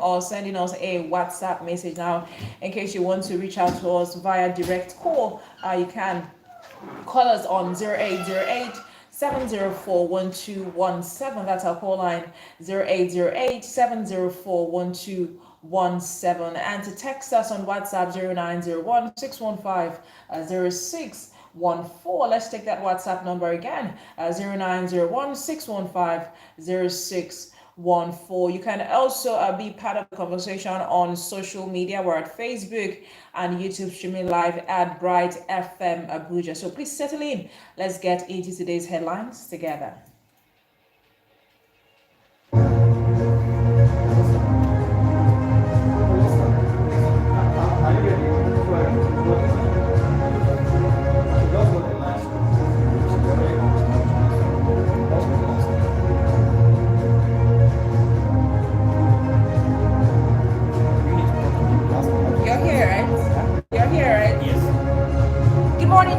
or sending us a WhatsApp message. Now, in case you want to reach out to us via direct call, you can call us on 0808 704 1217. That's our call line, 0808 704 1217. And to text us on WhatsApp, 0901 615 0614. Let's take that WhatsApp number again, 0901 615 0614. You can also be part of the conversation on social media. We're at Facebook and YouTube, streaming live at Bright FM Abuja. So please settle in. Let's get into today's headlines together.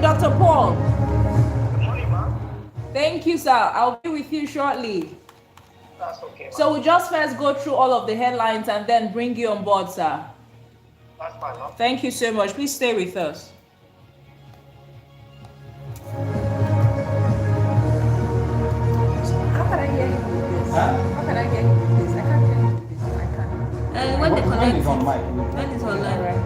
Dr. Paul. Good morning, ma'am. Thank you, sir. I'll be with you shortly. That's okay, ma'am. So we'll just first go through all of the headlines and then bring you on board, sir. That's fine, ma'am. Thank you so much. Please stay with us. How can I hear you with this? How can I hear you with this? I can't hear you with this. I can't. When the connect is on mic. When it's online, right?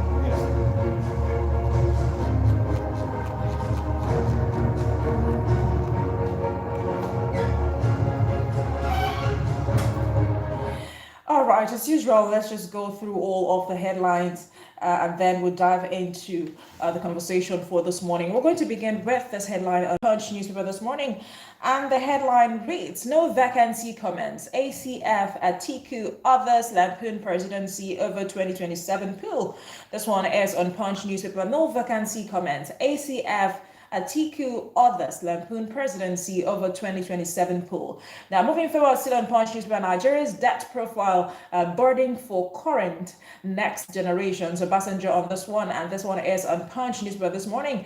All right, as usual, let's just go through all of the headlines and then we'll dive into the conversation for this morning. We're going to begin with this headline on Punch newspaper this morning. And the headline reads, "No vacancy comments. ACF, Atiku, others lampoon presidency over 2027 poll." This one is on Punch newspaper. No vacancy comments. ACF, Atiku, others lampoon presidency over 2027 poll. Now, moving forward, still on Punch newspaper, Nigeria's debt profile burden for current next generation. So, Obasanjo on this one, and this one is on Punch newspaper this morning.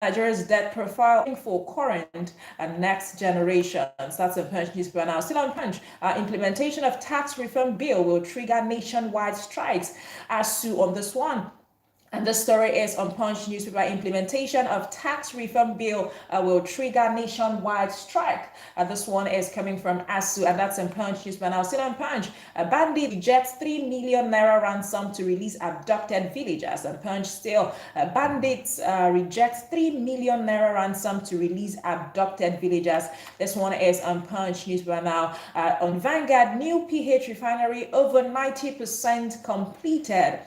Nigeria's debt profile for current and next generations. That's a Punch newspaper. Now, still on Punch, implementation of tax reform bill will trigger nationwide strikes. ASU on this one. And the story is on Punch newspaper. Implementation of tax reform bill will trigger nationwide strike. This one is coming from ASU, and that's in Punch newspaper. Now, still on Punch, bandit rejects 3 million naira ransom to release abducted villagers. And Punch still, bandits reject 3 million naira ransom to release abducted villagers. This one is on Punch newspaper. Now, on Vanguard, new PH refinery over 90% completed.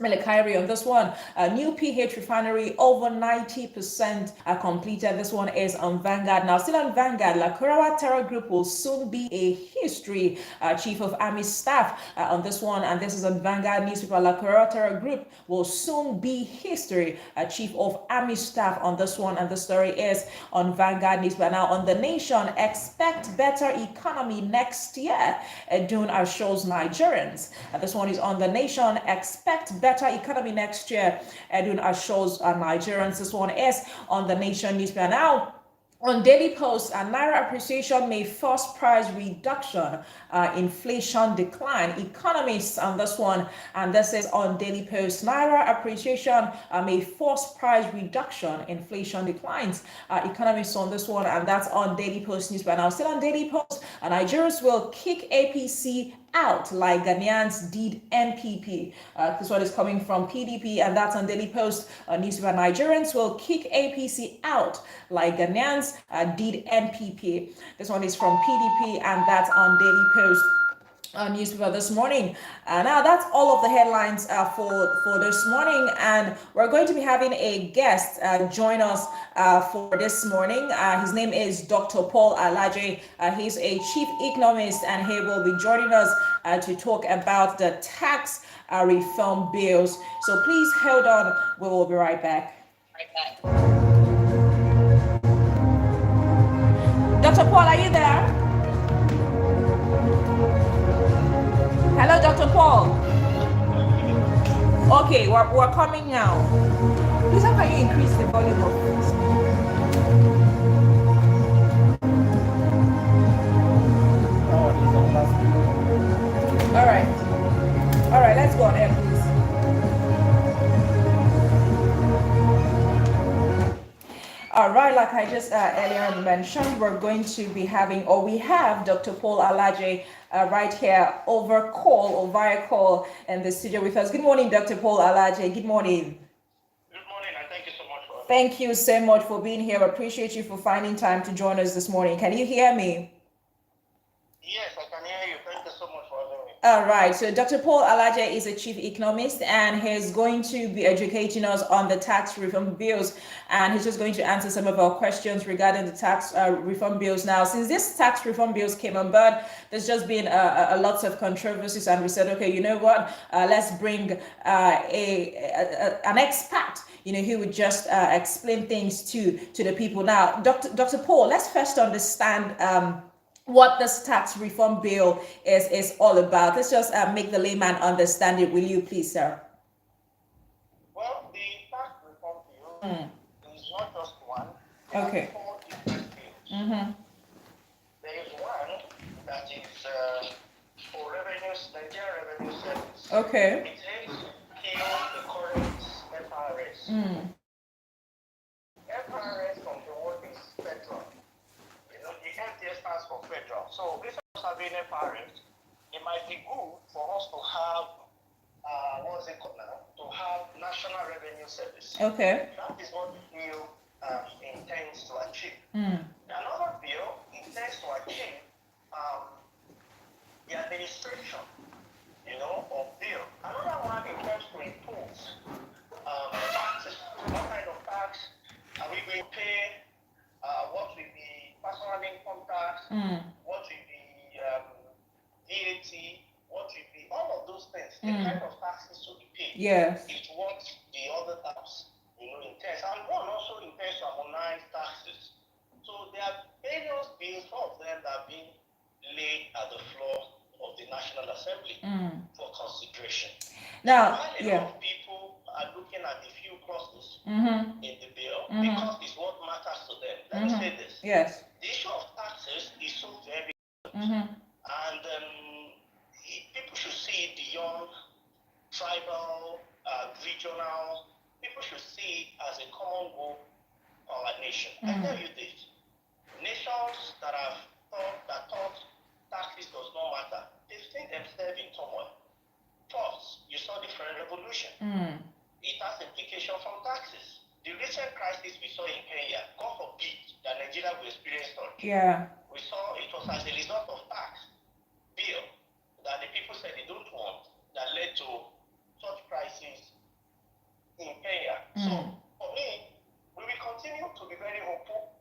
Melekairi on this one, new PH refinery over 90% completed. This one is on Vanguard. Now, still on Vanguard, Lakurawa Terror Group will soon be a history. Chief of Army Staff on this one, and this is on Vanguard newspaper. Lakurawa Terror Group will soon be history. Chief of Army Staff on this one, and the story is on Vanguard newspaper. Now, on The Nation, expect better economy next year. Edun assures Nigerians. This one is on The Nation, expect better economy next year. Edun assures Nigerians. This one is on The Nation newspaper. Now, on Daily Post, Naira appreciation may force price reduction, inflation decline. Economists on this one, and this is on Daily Post. Naira appreciation may force price reduction, inflation declines. Economists on this one, and that's on Daily Post newspaper. Now, still on Daily Post, Nigerians will kick APC out like Ghanaians did NPP. This one is coming from PDP, and that's on Daily Post newspaper. Nigerians will kick APC out like Ghanaians did NPP. This one is from PDP, and that's on Daily Post newspaper this morning. Now that's all of the headlines for this morning, and we're going to be having a guest join us for this morning. His name is Dr. Paul Alaje. He's a chief economist, and he will be joining us to talk about the tax reform bills. So please hold on. We will be right back. Dr. Paul, are you there? Hello, Dr. Paul. Okay, we're coming now. Please, how can you increase the volume of this? right, like I just earlier mentioned, we're going to be having, or we have Dr. Paul Alaje right here over call or via call in the studio with us. Good morning, Dr. Paul Alaje. Good morning. Good morning, and thank you so much for Thank you so much for being here. I appreciate you for finding time to join us this morning. Can you hear me? Yes, I can hear you. Thank you so much for having me. All right, so Dr. Paul Alaje is a chief economist and he's going to be educating us on the tax reform bills, and he's just going to answer some of our questions regarding the tax reform bills. Now, since this tax reform bills came on board, there's just been a lots of controversies, and we said, okay, you know what, let's bring an expert, who would just explain things to the people. Now, Dr. Paul, let's first understand what this tax reform bill is all about. Let's just make the layman understand it. Will you please, sir? Well, the tax reform bill is not just one. Okay. There are 4 different bills. There is one that is for Nigeria Revenue Service. Okay. It aims to kill the current FRS. FRS from the word is federal. The FDS stands for federal. So instead of having FRS, it might be good for us to have, what's it called now? To have National Revenue Service. Okay. That is what the bill intends to achieve. Another bill intends to achieve the administration, of bill. Another one intends to impose taxes. What kind of tax are we going to pay? What will be personal income tax? What will be VAT? What will be all of those things? The kind of taxes to be paid. Yes. Is what the other tax, intends. And one also intends to harmonize taxes. So there are various bills, some of them that are being laid at the floor of the National Assembly for consideration. Now, While a lot of people are looking at the few clauses in the bill because it's what matters to them. Let me say this. yes. The issue of taxes is so very important. And people should see it beyond tribal, regional. People should see it as a common goal of our nation. I tell you this. Nations that thought taxes does not matter, they've seen themselves in turmoil. First, you saw the French Revolution. It has implications from taxes. The recent crisis we saw in Kenya, God forbid that Nigeria will experience such. Yeah. We saw it was as a result of tax bill that the people said they don't want that led to such crises in Kenya. So for me, we will continue to be very hopeful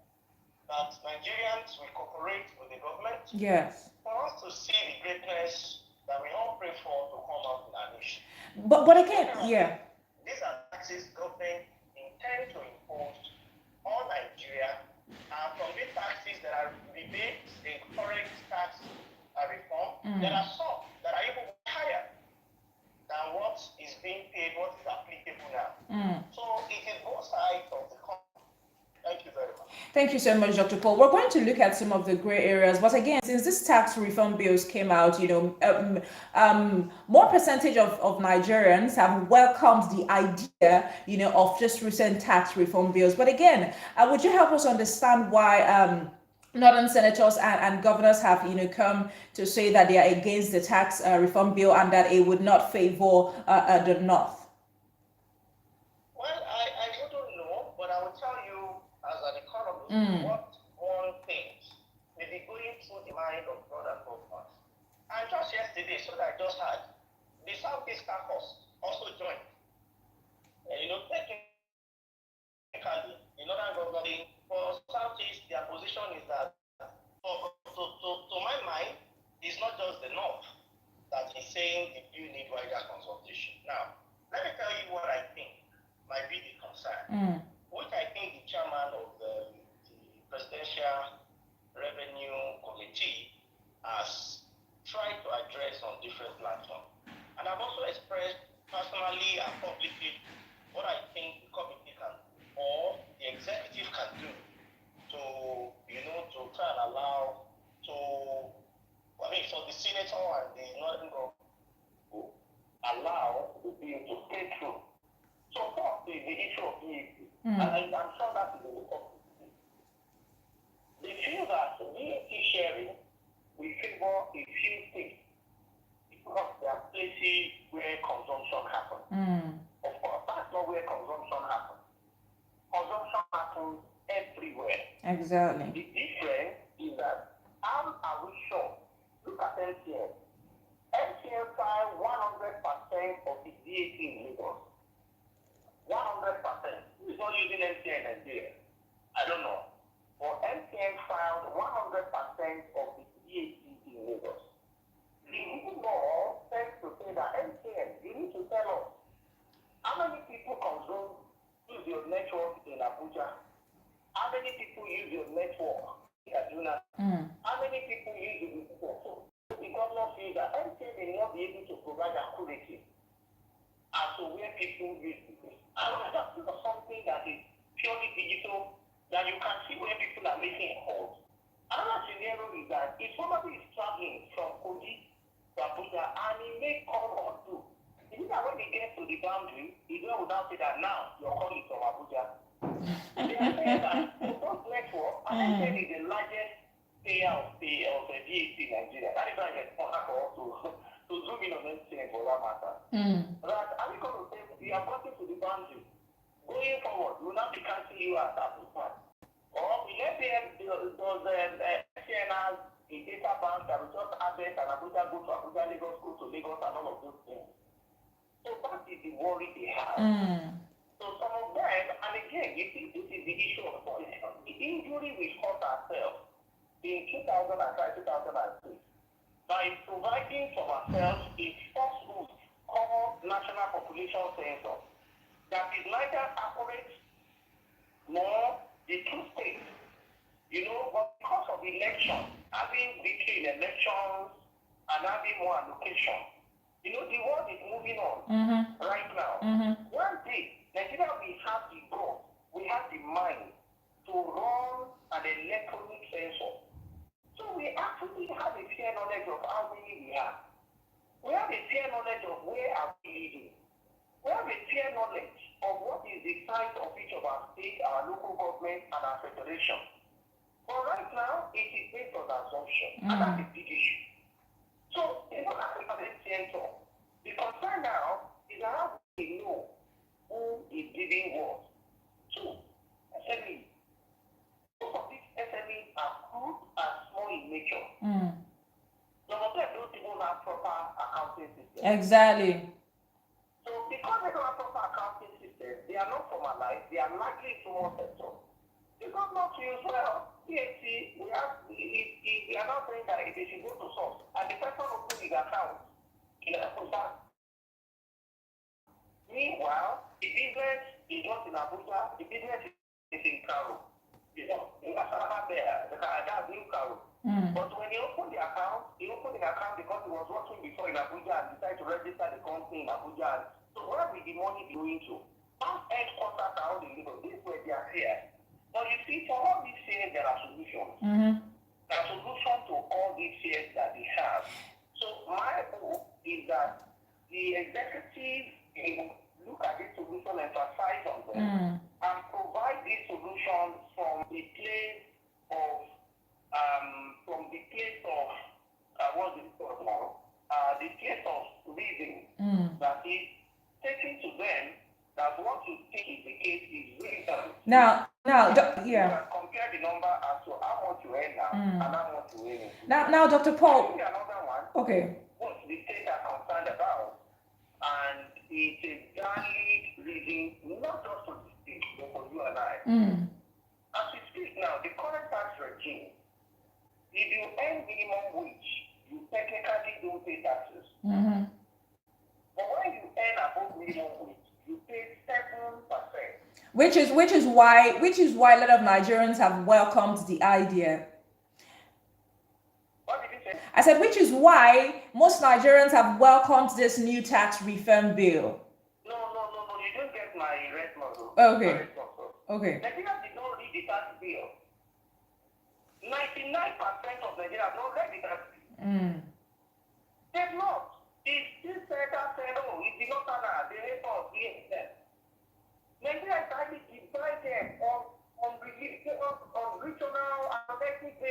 that Nigerians will cooperate with the government. Yes. For us to see the greatness that we all pray for to come out in our nation. But again, yeah. These are taxes government intend to impose on Nigeria, and from these taxes that are rebates, the current tax reform, there are some that are even higher than what is being paid, what is applicable now. So it is both sides of the coin. Thank you very much. Thank you so much, Dr. Paul. We're going to look at some of the gray areas, but again, since this tax reform bills came out, more percentage of Nigerians have welcomed the idea, of just recent tax reform bills. But again, would you help us understand why Northern senators and governors have, come to say that they are against the tax reform bill and that it would not favor the North? Well, I wouldn't know, but I will tell you as an economist what one thinks may be going through the mind of brothers and governors. And just yesterday, so that I just had, the Southeast Caucus also joined. Technically, the Northern government, for Southeast, their position is that, to my mind, it's not just the North that is saying the bill need wider consultation. Now, let me tell you what I think might be the concern, which I think the chairman of the Presidential Revenue Committee has tried to address on different platforms. And I've also expressed personally and publicly what I think the committee can, or the executive can do to try and allow for the senator and the Northern government to allow the bill to stay through. So first is the issue of VAT. And I'm sure that is in the committee. feel that VAT sharing will favor a few things because there are places where consumption happens. Of course, that's not where consumption happens. Consumption happens everywhere. Exactly. The difference is that how are we sure? Look at MTN. MTN filed 100% of the VAT in Lagos. 100%. Who is not using MTN in Nigeria? I don't know. But MTN filed 100% of the VAT in Lagos. The new law says to say that MTN, you need to tell us how many people use your network in Abuja. How many people use your network in Kaduna? How many people use your network? So the government feels that MTN will not be able to provide accuracy as to where people use it. And that's something that is purely digital, that you can see where people are making calls. Another scenario is that if somebody is traveling from Kogi to Abuja and he makes call or two, is it that when he gets to the boundary, he will now say that now your call is from Abuja? They are saying that those network, MTN is the largest payer of VAT in Nigeria. That is why I want to zoom in on MTN for that matter. That are we going to say we are going to the boundary? Going forward, we will not be counting you as Abuja. Or we let those MTN has a data bank that will just address and Abuja go to Abuja, Lagos go to Lagos, and all of those things. So that is the worry they have. So some of them, and again, you see, this is the issue of policy. The injury we caused ourselves in 2005, 2006 by providing for ourselves a false route called National Population Census that is neither accurate nor the true state. You know, but because of election, having victory in elections and having more allocation, you know, the world is moving on right now. One day, Nigeria will have the goal, we have the mind to run an electronic census. So we actually have a fair knowledge of how many we have. We have a fair knowledge of where are we living. We have a fair knowledge of what is the size of each of our states, our local government, and our federation. But right now, it is based on assumption, and that's a big issue. So, you know, as an center, the concern now is how we know who is giving what. So, SME, most of these SMEs are crude and small in nature. Some of them don't even have proper accounting system. Exactly. So, because they don't have proper accounting system, they are not formalized, they are likely to more sector. Because not to use well, PhD, we are not saying that they should go to source. And the person opening his account, you know, meanwhile, the business is not in Abuja, the business is in Karo. You know, in Asaraba there, that's New Karo. But when he opened the account because he was working before in Abuja and decided to register the company in Abuja. So where will the money be going to? Some headquarters are all in Lagos. This is where they are here. But you see, for all these fears, there are solutions. There are solutions to all these fears that they have. So my hope is that the executive look at this solution, emphasize on them, and provide these solutions from the place of what's it called now? The place of reason. That is taking to them that what you think is the case is really Now, you can compare the number as to how much you earn now and how much you earn. Now, Dr. Paul. Another one. Okay. What the state are concerned about, and it's a valid reason, not just for the state, but for you and I. As we speak now, the current tax regime, if you earn minimum wage, you technically don't pay taxes. But when you earn above minimum wage, you pay 7%. Which is why a lot of Nigerians have welcomed the idea. What did you say? I said, which is why most Nigerians have welcomed this new tax reform bill. No, you don't get my response. Okay. Okay. Nigeria did not read the tax bill. 99% of Nigerians don't read the tax bill. They've not. It's still said, oh, it's the not they hate us, Nigeria is highly divided on regional and ethnic basis.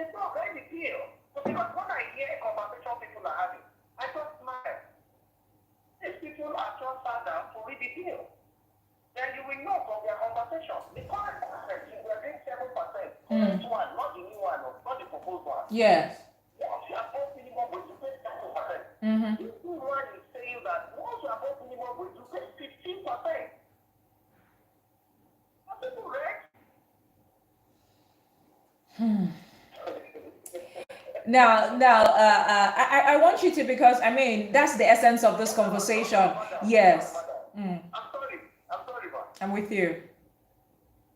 They've not read the bill. So because when I hear conversation people are having, I just smile. These people are just sat down to read the bill. Then you will know from their conversation. The current percent, we are doing 7%. Current one, not the new one, not the proposed one. Yes. Once you are above minimum wage, you pay 7%. This new one is saying that once you are above minimum wage, you pay 15%. Are people read? Now, I want you to, because I mean that's the essence of this conversation. Yes. I'm sorry, man. I'm with you.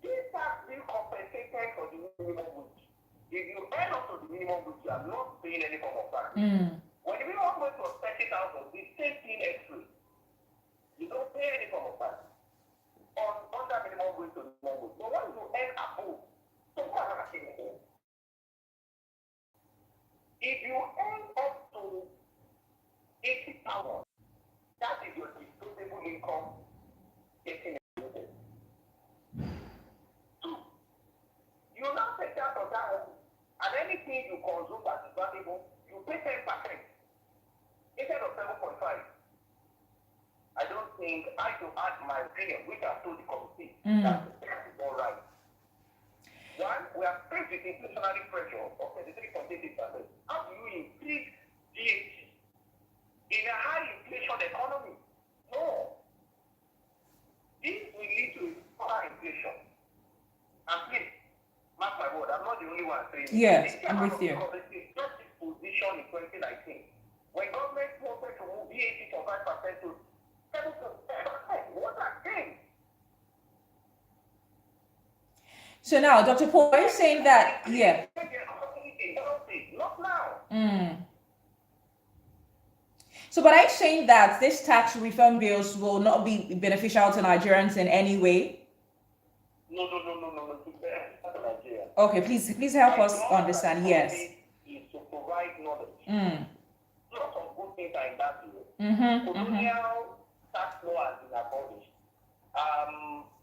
This tax being compensated for the minimum wage. If you earn up to the minimum wage, you are not paying any form of tax. When the minimum wage was 30,000, the same thing extra. You don't pay any form of tax on that minimum wage to the minimum wage. But when you earn above, so what am I saying? If you earn up to 80,000, that is your disposable income getting included. Two, you now take that of that home, and anything you consume that is valuable, you pay 10% instead of 7.5. I don't think I should add my opinion, which I told the committee that is all right. One, we are faced with inflationary pressure of 33.8%. How do you increase VAT in a high inflation economy? No. This will lead to higher inflation. And please, mark my word, I'm not the only one saying Yes, I'm with you. It's not this position in 2019. When government wanted to move VAT from 5% to 7%, what a thing! So now, Dr. Paul, are you saying that, yeah. Not now. So, but are you saying that these tax reform bills will not be beneficial to Nigerians in any way? No. Okay, please help us understand. Yes. Is to provide knowledge. Lots of good things are in that bill. Colonial tax law has been abolished.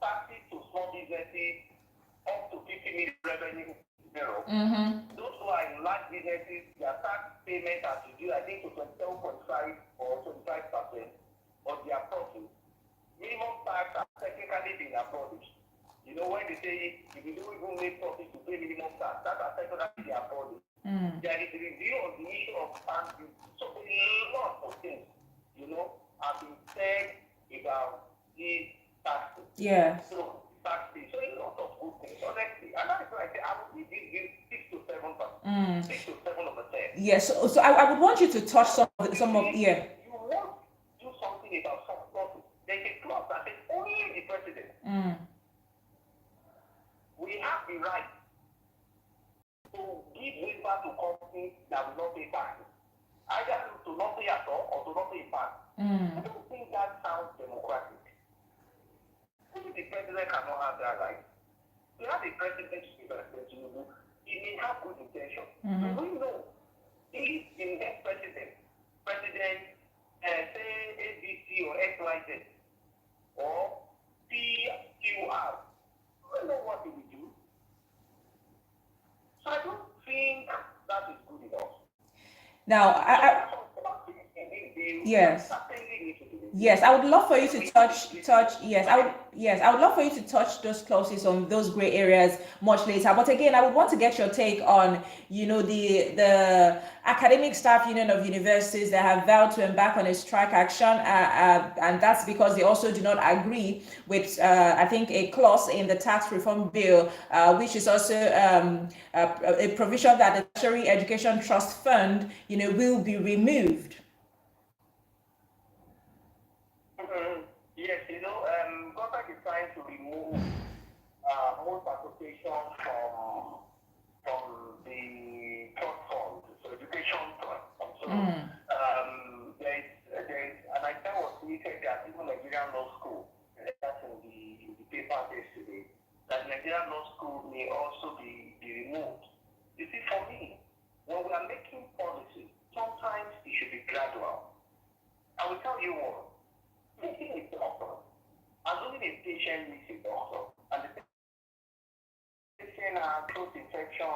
Taxes to small businesses up to 50 million revenue zero. Those who are in large businesses, their tax payment has reduced, I think, to 27.5 or 25% of their profit. Minimum tax has technically been abolished. You know, when they say if you don't even make profit to pay minimum tax, that has technically been abolished. There is a review of the issue of tax. So a lot of things, you know, have been said about these taxes. Yes. So taxes. So a lot of good things, honestly. And that is why I say I would give 6 to 7%. 6 to 7%. Yes. So I would want you to touch some of yeah. You want to do something about some profit. There's a clause that says only the president. We have the right to give waiver to companies that will not pay taxes. Either to not pay at all or to not pay back. I don't think that sounds democratic. Only the president cannot have that right. We have a president, he may have good intention. We know if the next president, say ABC or XYZ or PQR, we know what he will do. So I don't think that is good enough. Now, yes, I would love for you to touch. Yes, I would love for you to touch those clauses on those gray areas much later. But again, I would want to get your take on, you know, the academic staff union of universities that have vowed to embark on a strike action, and that's because they also do not agree with, I think, a clause in the tax reform bill, which is also a provision that the Tertiary Education Trust Fund, you know, will be removed. Yes, you know, government is trying to remove most associations from the trust fund, so education trust fund. So there is, and I think was tweeted that even Nigerian Law School, that's in the paper yesterday, that Nigerian Law School may also be removed. You see, for me, when we are making policy, sometimes it should be gradual. I will tell you what. Taking a doctor, assuming a patient needs a doctor, and the patient has throat infection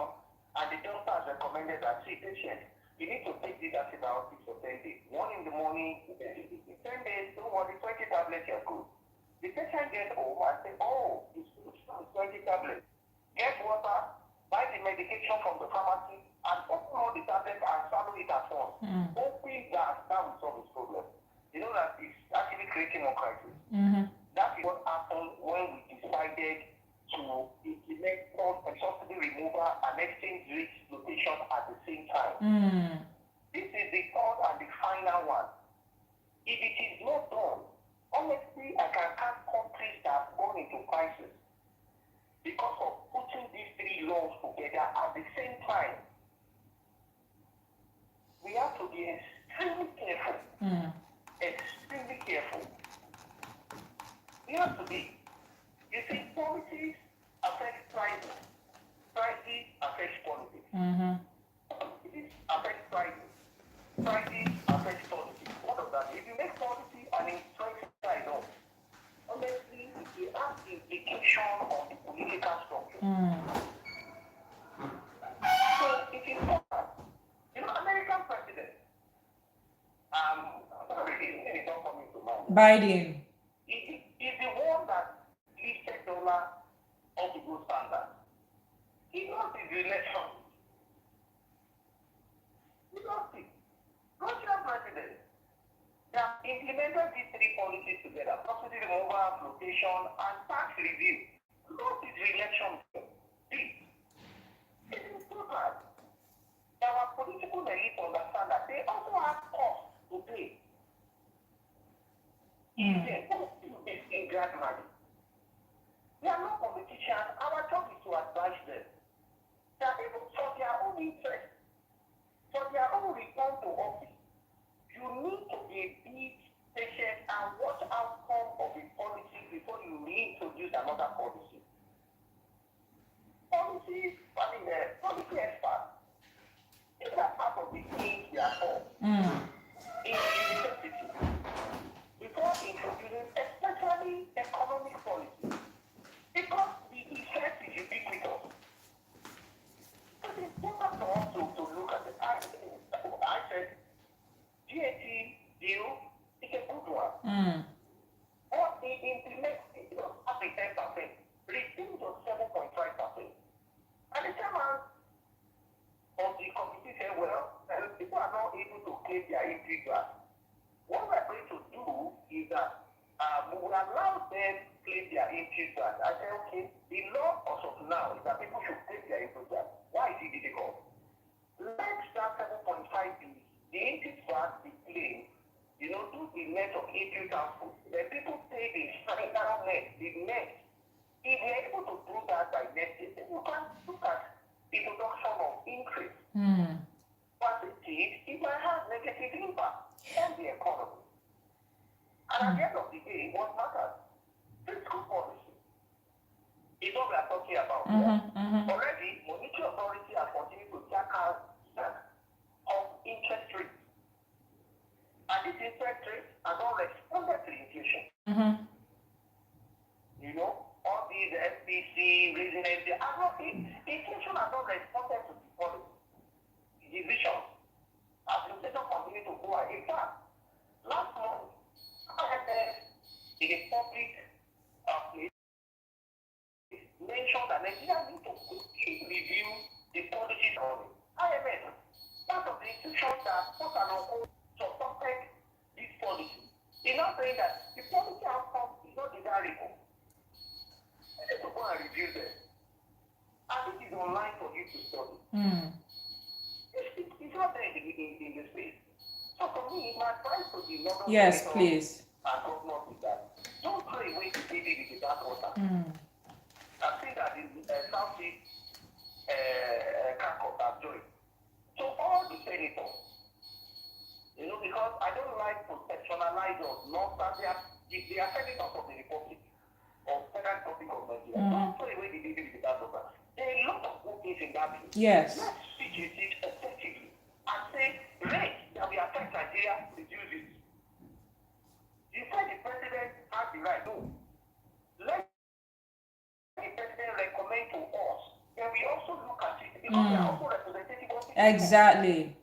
And the doctor has recommended that, see, patient, you need to take this antibiotics for 10 days. One in the morning, 10 days, don't worry, 20 tablets are good. The patient gets home and says, oh, it's 20 tablets. Get water, buy the medication from the pharmacy, and open all the tablets and swallow it at once. Open that will solve his problem. You know that it's actually creating more crisis. That is what happened when we decided to implement cost and subsidy removal and exchange rate notation at the same time. This is the third and the final one. If it is not done, honestly, I can have countries that have gone into crisis because of putting these three laws together at the same time. We have to be extremely careful. Extremely careful. We have to be. You see, policies affect prices. Prices affect politics. Politics affect prices. Prices affect politics. What of that? If you make policy and influence side off, honestly, it will have implication on the political structure. So it is important. You know, American president, it's not coming to mind. Biden. Is the one that lifted dollar up to good standard. He lost his election. He lost it. Russian president, they have implemented these three policies together: subsidy removal, flotation, and tax review. Lost his re-election. It is so hard. Our political elite understand that they also have costs to pay. If they don't in gradually, they are not politicians. Our job is to advise them. That even for their own interest, for their own return to office, you need to be a bit patient and watch outcome of a policy before you reintroduce another policy. Policy experts, these are part of the things they are for. In university, before introducing especially economic policy, because the effect is ubiquitous. It's important for us to look at it. I said, GAT deal is a good one. What they implement it was up to 10%, reduced to 7.5%. And the chairman of the committee said, well, people are not able to claim their entry grant. What we're going to do is that we will allow them to claim their entry grant. I said, okay, the law as of now is that people should claim their entry grant. Why is it difficult? Let that 7.5 be the entry grant be claimed, you know, do the net of entry transport. Then people pay the final net, the net. If we are able to do that by next year, then you can look at the production of increase. But it might have negative impact on the economy. And at the end of the day, what matters? Fiscal policy is what we are talking about. Already, monetary authority has continued to tackle of interest rates. And these interest rates are not responded to inflation. You know, all these SPC, raising inflation has not responded to the policy. Division. As inflation continues to go ahead. In fact, last month, IMF in a public place mentioned that Nigeria needs to quickly review the policies on it. IMF, part of the institutions that put an on supported this policy, is not saying that the policy outcome is not desirable. You need to go and review them. And this is online for you to study. It's not there in the space. So for me, my advice to the London Yes, please. and government is that don't throw away the baby with the bathwater. I've seen that in Southeast Kakos are doing. So all the senators, you know, because I don't like to sectionalize or not that they are senators of the Republic of Federal Republic of Nigeria. Don't throw away the baby with the bathwater. There are a lot of good things in that bill. Yes. Let's switch it effectively and say rates that will affect Nigeria, reduce it. You said the president has the right. No. Let the president recommend to us, then we we also look at it because they are also representative of the Exactly.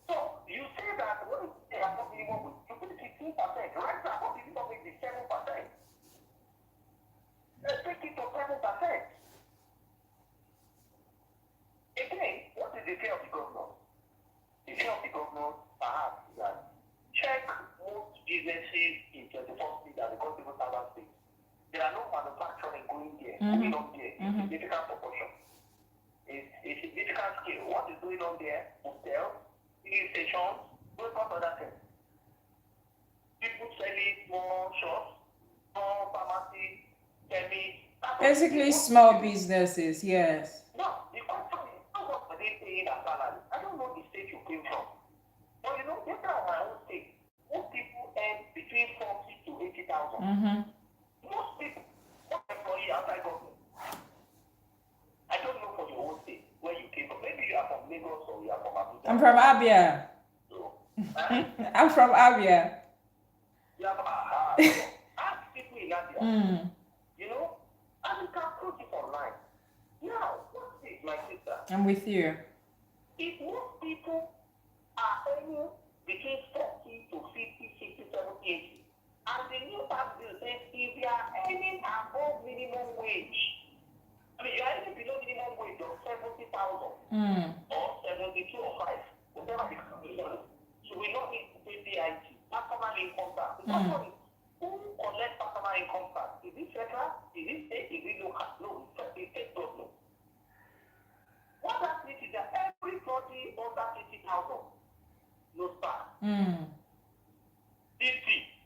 So you say that what is the above minimum wage? You put 15%, right now above minimum wage is 7%. Let's take it to 7%. Again, what is the fear of the governor? The fear of the governor perhaps is that check most businesses in 24 states and the civil servant states. There are no manufacturing going there, going on there in significant proportion. It's a significant scale. What is going on there? Hotels, filling stations, those other things. People selling small shops, small pharmacies, chemists. Basically, small businesses, yes. No, the question is, how much are they paying as salary? I don't know the state you came from. But you know, just on my own state, most people earn between 40 to 80,000. Most people, most employees outside government. I don't know for your own state where you came from. Maybe you are from Lagos or you are from Abuja. I'm from Abia. So, I'm from Abia. you are from ask people in Abia. You know, and you can put it online. Now, what's this, my sister? I'm with you. If most people are earning between 40 to 50, 60, 70, 80, and the new tax bill says if you are earning above minimum wage, I mean, you are earning below minimum wage of 70,000 or 72 or 5, whatever the calculation is, you will not need to pay PIT, personal income tax. The question is, who collects personal income tax? Is it federal? Is it state? Is it local? No, it's state government. What that means is that everybody under 50,000 no tax. 50,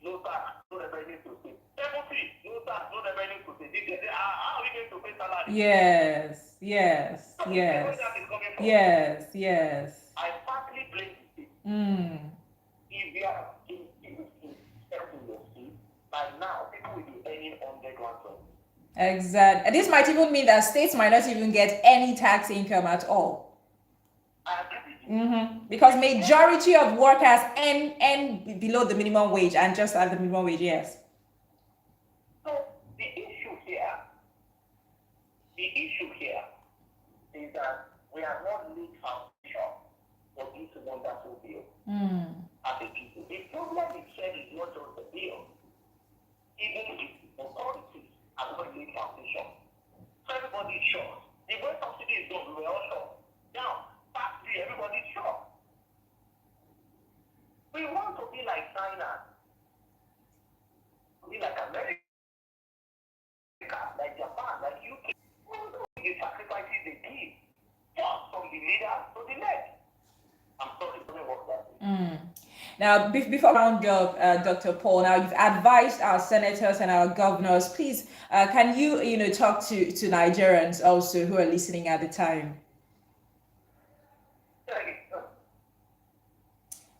no tax, no revenue to pay. 70, no tax, no revenue to pay. How are we going to pay salary? Yes. So where that is coming from? Yes. I partly blame the state. If we are in your state, by now people will be earning 100 120. Exactly. And this might even mean that states might not even get any tax income at all. I agree with you. Because majority of workers earn below the minimum wage and just at the minimum wage, yes. So the issue here is that we are not laid foundation for this wonderful bill as a people. The problem itself is not just the bill. Even the authorities are not laid foundation. So everybody is sure. The way subsidy is done, we were all sure. Now, factory, everybody's sure. We want to be like China, to be like America, like Japan, like UK. We want to be the sacrifices they give, just from the leader to the next. I'm sorry, it doesn't work that way. Now, before I round up, Dr. Paul, now you've advised our senators and our governors. Please, can you talk to Nigerians also who are listening at the time?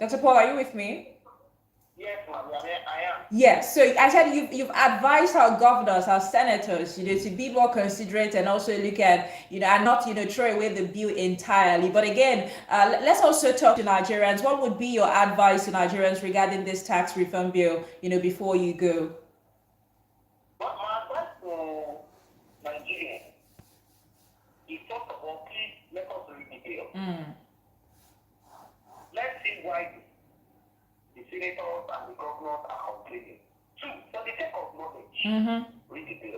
Dr. Paul, are you with me? Yes, ma'am, I am. Yes. So I said you've advised our governors, our senators, to be more considerate and also look at, and not, throw away the bill entirely. But again, let's also talk to Nigerians. What would be your advice to Nigerians regarding this tax reform bill, before you go? But my advice to Nigerians is, first of all, please let us read the bill. Let's see why the senators and the governors are complaining. Two, for the sake of knowledge, read the bill.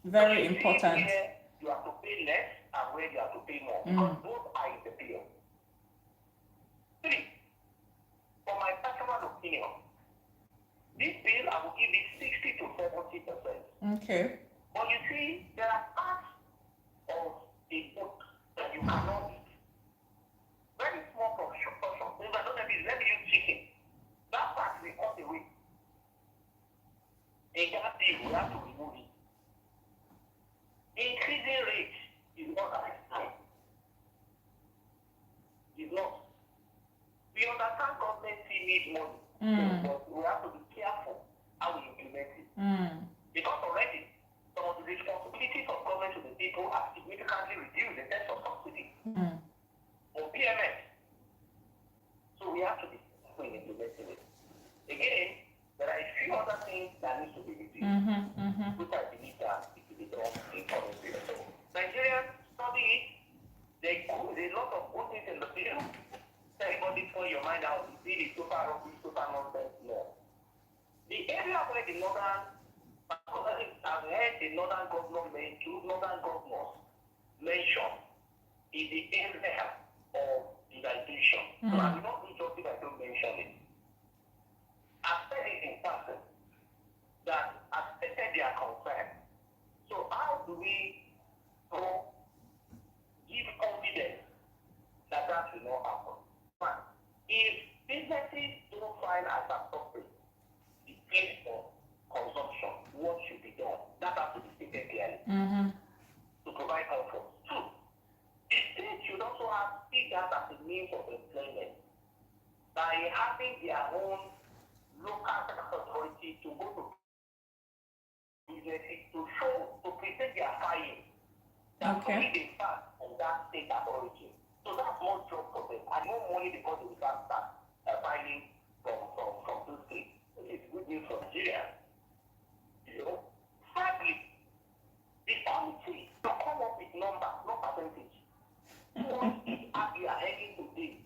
Very important. Where you have to pay less and where you have to pay more, because both are in the bill. Three, for my personal opinion, this bill I will give it 60 to 70%. Okay. But you see, there are parts of the book that you cannot eat. Very small portion. Let me use chicken. That part we cut away. In that deal, we have to remove it. Increasing rate is not right. It's not. We understand government still need money, but we have to be careful how we implement it. Because already, some of the responsibilities of government to the people are significantly reduced in terms of subsidy or PMS. So we have to be careful in implementing it. Again, there are a few other things that need to be reduced, which I believe that it will be done in coming period. the total rubbish, total nonsense? No. The area where the northern, I've heard the northern governors mention is the area of dehydration. So I will not do justice if I don't mention it. I've said it in person that I've stated their concern. So how do we give confidence that that will not happen? One, if businesses don't find as appropriate the place for consumption, what should be done? That has to be stated clearly to provide comfort. Two, the state should also see that as a means of employment by having their own local authority to go to businesses to show, to present their findings. That they start on that state authority. So that's more job for them and more money because they can start filing from those states. It's good news for Nigeria. You know, sadly, the committee to come up with numbers, not percentage. What is as we are heading today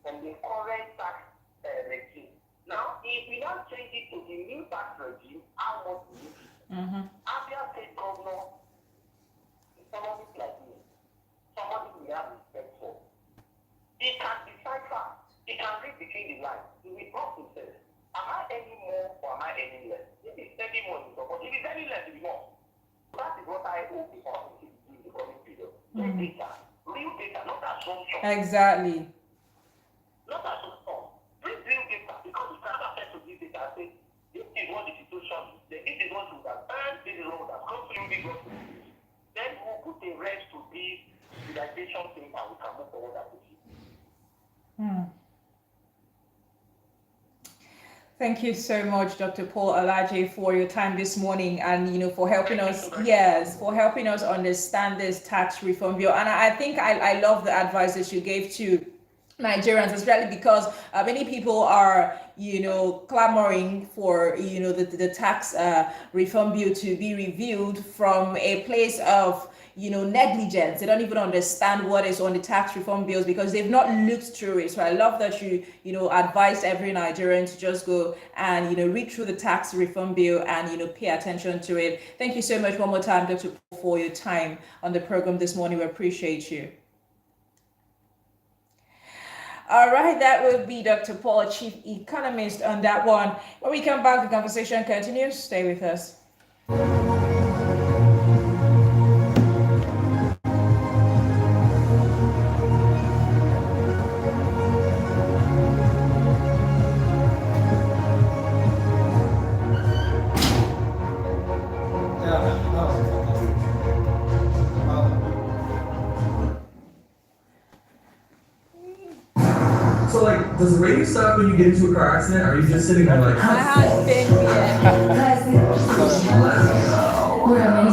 from the current tax regime? Now, if we now change it to the new tax regime, how much will it be? Abia State Governor, somebody like me, somebody we have respect for, he can decipher, he can read between the lines. He will ask himself, am I any more or am I any less? If it's any more, it's more. If it's any less, it's more. That is what I hope the community will do in the coming period. Real data, not assumption. Exactly. Not assumption. Bring real data because we can have access to this data and say, this is what the situation is. This is what we have earned, this is what we have come to you, this is what we have. Then we'll put a rest to this realization thing and we can move forward as a team. Thank you so much, Dr. Paul Alaje, for your time this morning and for helping us. For helping us understand this tax reform bill. And I think I love the advice that you gave to Nigerians, especially because many people are clamoring for the tax reform bill to be reviewed from a place of negligence. They don't even understand what is on the tax reform bills because they've not looked through it. So I love that you advised every Nigerian to just go and read through the tax reform bill and pay attention to it. Thank you so much one more time, Dr. Paul, for your time on the program this morning. We appreciate you. All right, that will be Dr. Paul, Chief Economist, on that one. When we come back, the conversation continues. Stay with us. So, like, does the radio stop when you get into a car accident? Or are you just sitting there like, My heart's been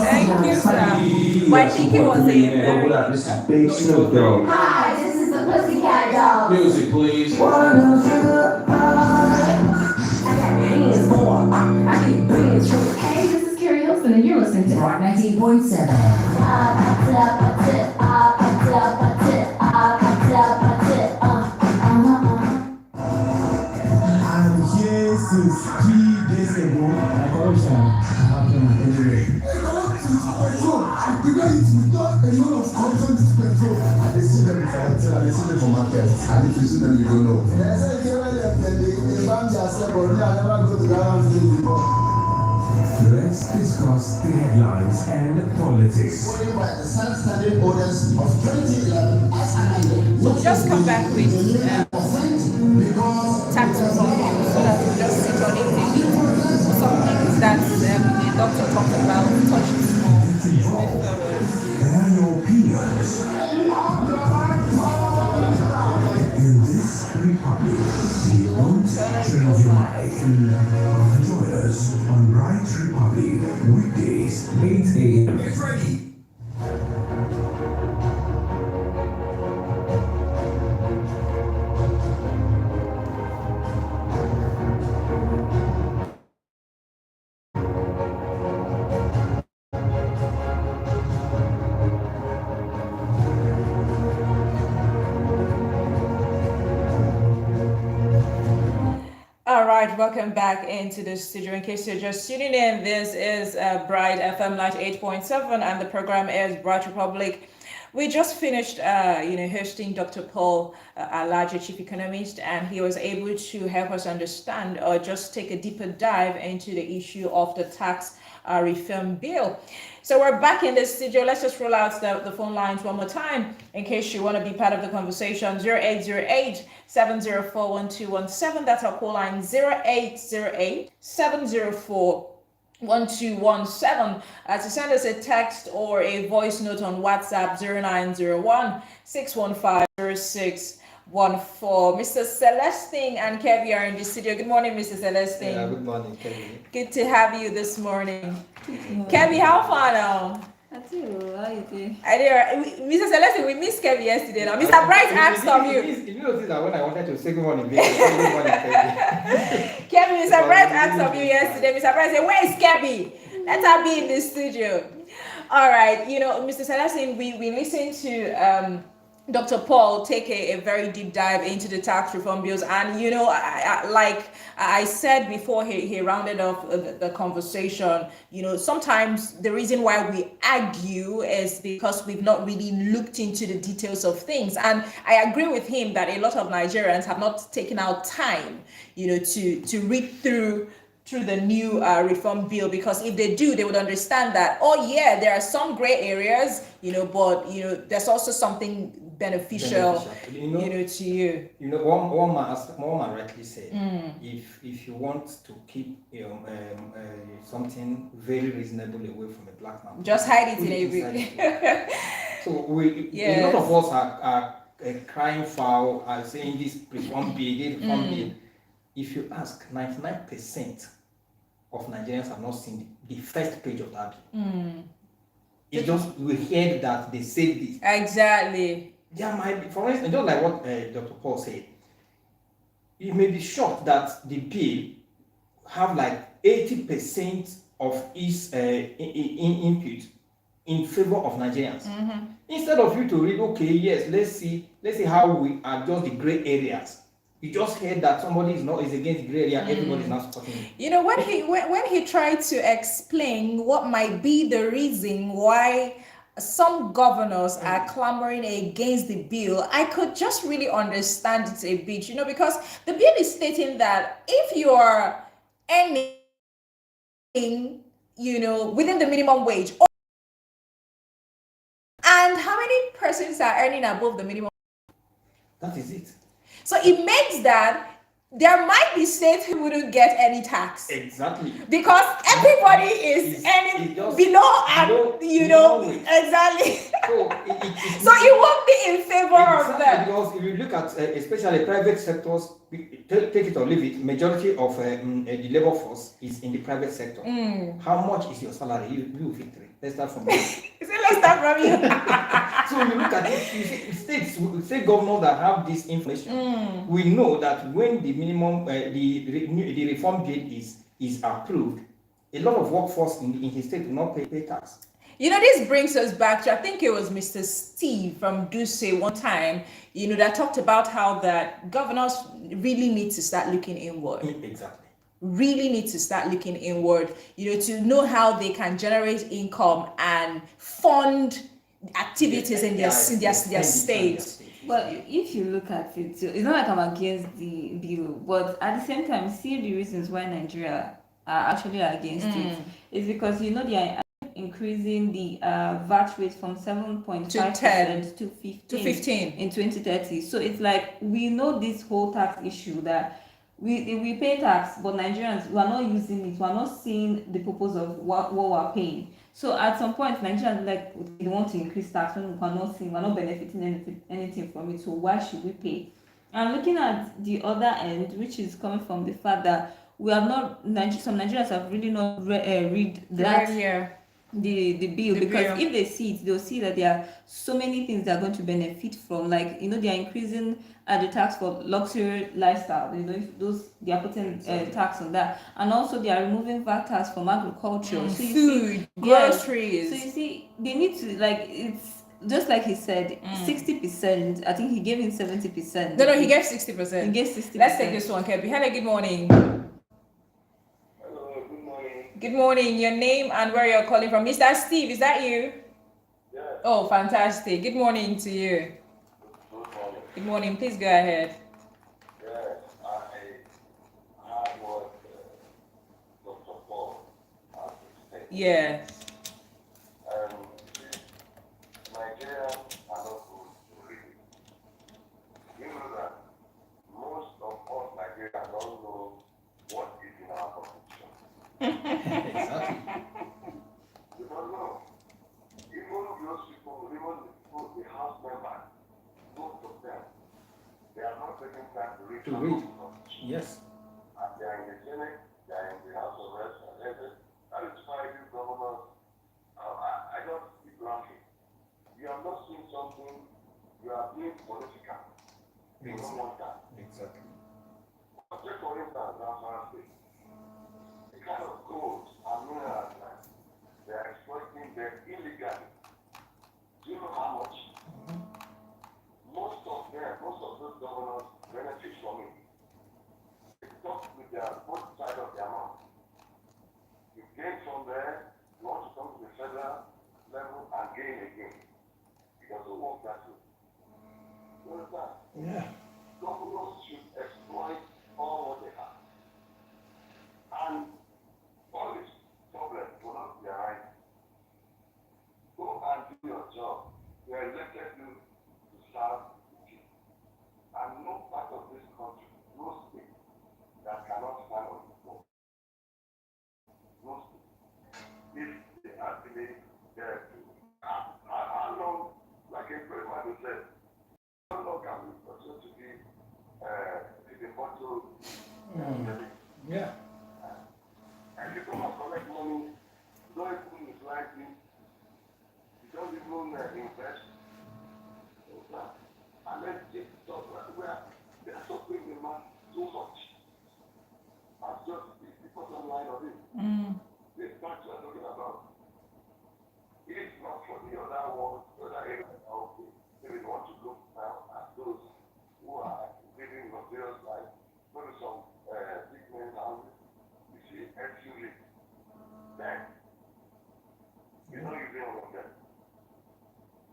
Thank you, sir. Well, I think it was a very... What up? This is Big Snoop Dogg. Hi, this is the Pussycat Dolls. Music, please. I got hands for. I get bands from. Hey, this is Carrie Hilson, and you're listening to Rock 19.7. Since 3 days ago, I called some anyway. The guy is without a lot of content control. I see them until I see them for market. And if you see them, you don't know. I said, never go to the let's discuss the headlines and politics. We'll just come back with tax reform bill so that we just sit on it a bit. Some things that the doctor talked about, touching small. And your opinions. In this republic, we won't change your mind. Join us on Bright Republic, weekdays, 8 a.m. Get ready. right, welcome back into the studio. In case you're just tuning in, this is Bright FM 98.7, and the program is Bright Republic. We just finished, hosting Dr. Paul, our larger chief economist, and he was able to help us understand or just take a deeper dive into the issue of the tax reform bill. So we're back in the studio. Let's just roll out the phone lines one more time in case you want to be part of the conversation. 0808-704-1217. That's our call line. 0808-704-1217. To send us a text or a voice note on WhatsApp, 0901-615-0614. Mr. Celestine and Kevin are in the studio. Good morning, Mr. Celestine. Yeah, good morning, Kevin. Good to have you this morning. Kevin, how far now? How you doing? Mr. Celestine, we missed Kevin yesterday. Now, Mr. Bright asked of you. You notice that when I wanted to say good morning, good morning, Kevin. Kevin, Mr. Bright asked of you yesterday. Mr. Bright said, where is Kevin? Let her be in the studio. All right, Mr. Celestine, we listened to Dr. Paul take a very deep dive into the tax reform bills, and like I said before he rounded off the conversation, sometimes the reason why we argue is because we've not really looked into the details of things, and I agree with him that a lot of Nigerians have not taken out time to read through the new reform bill, because if they do, they would understand that, there are some gray areas, but there's also something beneficial to you. One man rightly said, if you want to keep something very reasonable away from a black man, just hide it in a bit. So a lot of us are crying foul, are saying this reform bill. If you ask, 99% of Nigerians have not seen the first page of that bill. It's just we heard that they said this. Exactly. There might be, for instance, just like what Dr. Paul said, you may be shocked that the bill have like 80% of its input in favor of Nigerians. Instead of you to read, okay, yes, let's see how we adjust the gray areas. You just heard that somebody is against the gray area, everybody is not supporting it. When he tried to explain what might be the reason why some governors are clamoring against the bill, I could just really understand it a bit, because the bill is stating that if you are earning, within the minimum wage, and how many persons are earning above the minimum? That is it. So it makes that there might be states who wouldn't get any tax. Exactly. Because everybody is earning below exactly. So it won't be in favor of them. Because if you look at especially private sectors, take it or leave it, majority of the labor force is in the private sector. How much is your salary? You victory. Let's start from there. Let's start from you. So you look at it, you see, state governors that have this information, we know that when the minimum, the reform bill is approved, a lot of workforce in his state will not pay tax. This brings us back to, I think it was Mr. Steve from Duce one time, that talked about how that governors really need to start looking inward. Exactly. Really need to start looking inward, to know how they can generate income and fund activities in their state. Well, if you look at it, it's not like I'm against the bill, but at the same time, see the reasons why Nigeria are actually against it. It's because they are increasing the VAT rate from 7.5% to 15 in 2030. So it's like we know this whole tax issue that we pay tax, but Nigerians, we are not using it. We are not seeing the purpose of what we are paying. So at some point, Nigerians they want to increase tax when we are not benefiting anything from it. So why should we pay? And looking at the other end, which is coming from the fact that we have not, some Nigerians have really not read that. The bill, because if they see it, they'll see that there are so many things they're going to benefit from. Like they are increasing the tax for luxury lifestyle. If they are putting tax on that, and also they are removing VAT tax from agriculture, so food, groceries. So you see, they need to it's just like he said, 60%. I think he gave him 70%. No, he gave 60%. He gave 60%. Let's take this one, Kebi. Hello, good morning. Good morning. Your name and where you're calling from. Mr. Steve, is that you? Yes. Oh, fantastic. Good morning to you. Good morning. Good morning. Please go ahead. Yes, I was Dr. Paul at the state. Yes. Nigerians are not good to read it. You know that most of us Nigerians don't know what is in our constitution. Exactly. We don't know. Even those people, even the House members, most of them, they are not taking time to read To the read. constitution. Yes. And they are in the Senate, they are in the House of Reps, and everything. That is why these governors, I just keep laughing. You have not seen something, you are being political. You don't want that. Exactly. Take for instance, the kind of gold and minerals that they are exploiting them illegally. Do you know how much? Most of those governors benefit from it. They talk with their both side of their mouth. You gain from there, you want to come to the federal level and gain again. It doesn't work that way. You understand? Yeah. Governors should exploit all what they have. And all these problems will not be arising. Go and do your job. You are elected you to serve the people. And no part of this country, no state that cannot stand on its own. No state. If they actually dare to. How long, like a great man said, how long can we continue to be the motto? Yeah. And you come and collect money, you don't even utilize it, you don't even invest. And then take stuff where they are suffering the man so much. And just the bottom line of it. This tax we're talking about, it is not for the other world, the other areas. Okay, if you want to look now at those who are living luxurious life, go to some big men's houses, you see SUV. Then, you're not using all of them.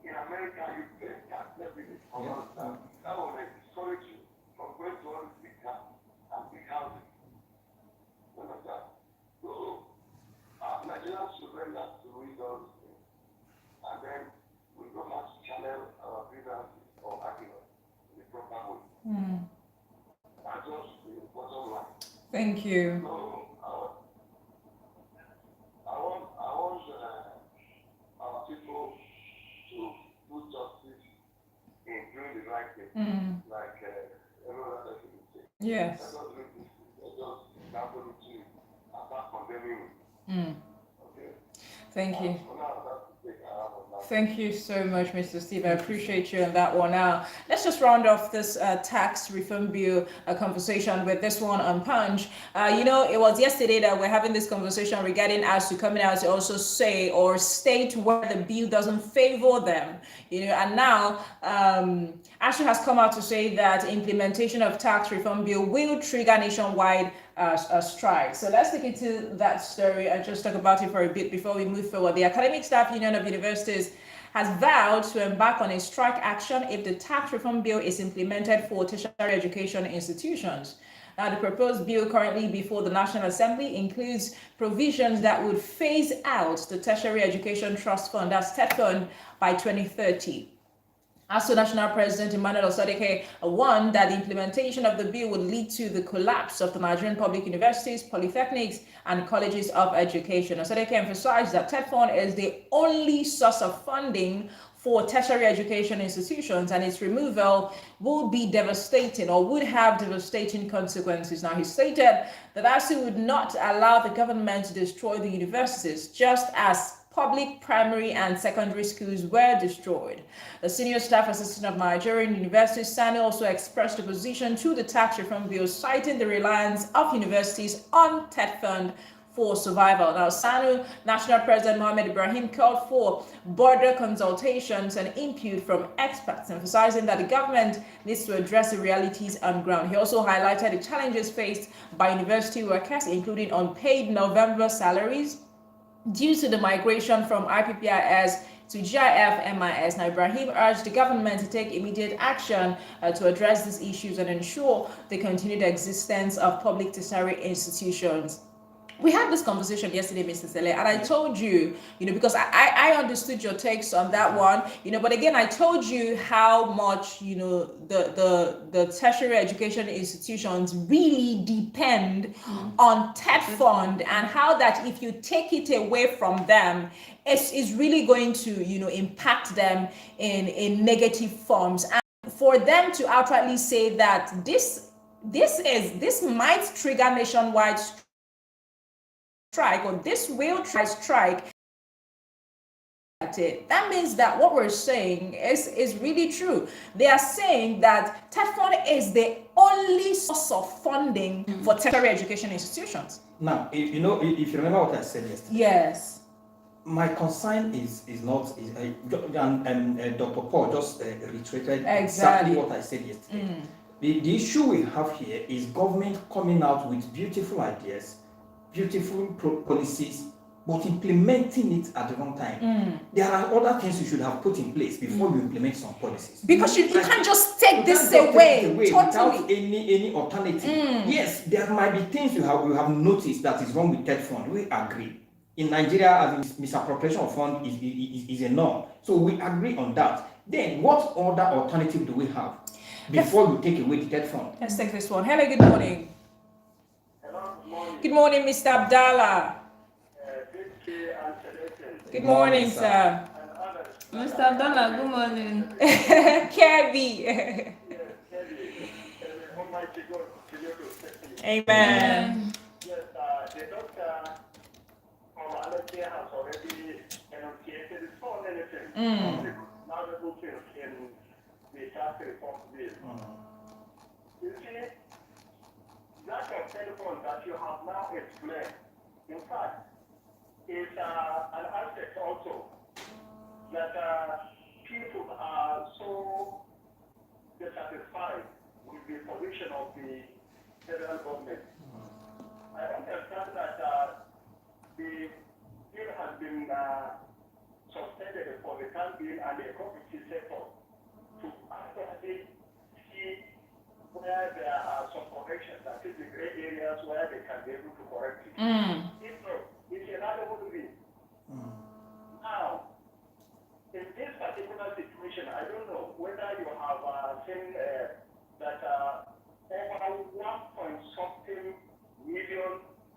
In America, you pay tax every day. That will discourage you from going to all these big cars and big houses. You understand? So, Nigerians should learn that to read all these things. And then we don't have to channel our grievances or arguments in the proper way. That's just the bottom line. Thank you. So, I want our people to do justice in doing the right thing, like everyone else will say. Yes. Let us read this. Let us sample it to start condemning it. Okay. Thank you. So now that's the take I have on that. Thank you so much, Mr. Steve. I appreciate you on that one. Now, let's just round off this tax reform bill conversation with this one on Punch. It was yesterday that we're having this conversation regarding us to coming out to also say or state where the bill doesn't favor them. And now ASU has come out to say that implementation of tax reform bill will trigger nationwide strike. So let's take it to that story and just talk about it for a bit before we move forward. The Academic Staff Union of Universities has vowed to embark on a strike action if the tax reform bill is implemented for tertiary education institutions. Now, the proposed bill currently before the National Assembly includes provisions that would phase out the Tertiary Education Trust Fund, that's TET Fund, by 2030. ASU National President Emmanuel Osadeke warned that the implementation of the bill would lead to the collapse of the Nigerian public universities, polytechnics, and colleges of education. Osadeke emphasized that TET Fund is the only source of funding for tertiary education institutions, and its removal will be devastating or would have devastating consequences. Now, he stated that ASU would not allow the government to destroy the universities, just as public primary and secondary schools were destroyed. The senior staff assistant of Nigerian Universities, Sani, also expressed opposition to the tax reform bill, citing the reliance of universities on TET Fund for survival. Now, SANU National President Mohamed Ibrahim called for border consultations and input from experts, emphasizing that the government needs to address the realities on ground. He also highlighted the challenges faced by university workers, including unpaid November salaries due to the migration from IPPIS to GIF MIS. Now, Ibrahim urged the government to take immediate action to address these issues and ensure the continued existence of public tertiary institutions. We had this conversation yesterday, Mr. Sele, and I told you, because I understood your takes on that one, but again, I told you how much, the tertiary education institutions really depend on TED fund, and how that if you take it away from them, it's really going to, impact them in negative forms. And for them to outrightly say that this might trigger nationwide strike, or this will try strike, that means that what we're saying is really true. They are saying that TED fund is the only source of funding for tertiary education institutions. Now, if you remember what I said yesterday. Yes. My concern is Dr. Paul just reiterated exactly what I said yesterday. The issue we have here is government coming out with beautiful ideas, beautiful policies, but implementing it at the wrong time. There are other things you should have put in place before you implement some policies. Because you can't just take this away without any alternative. Yes, there might be things you have noticed that is wrong with TED fund. We agree. In Nigeria, as misappropriation of fund is a norm. So we agree on that. Then what other alternative do we have before you take away the TED fund? Let's take this one. Hello, good morning. Good morning, Mr. Abdallah. Good morning, sir. Mr. Abdallah, good morning. Kirby. Amen. Yes, the doctor from Alexia has already enunciated his own anything. Now the book is in the tax reform bill. You see, lack of telephone that you have now explained, in fact, is an aspect also that people are so dissatisfied with the position of the federal government. I understand that the bill has been suspended for the time being, and the committee set up to actually see where there are some corrections, that is the gray areas where they can be able to correct it. If not, it's another way. Now, in this particular situation, I don't know whether you have seen that over 1.something million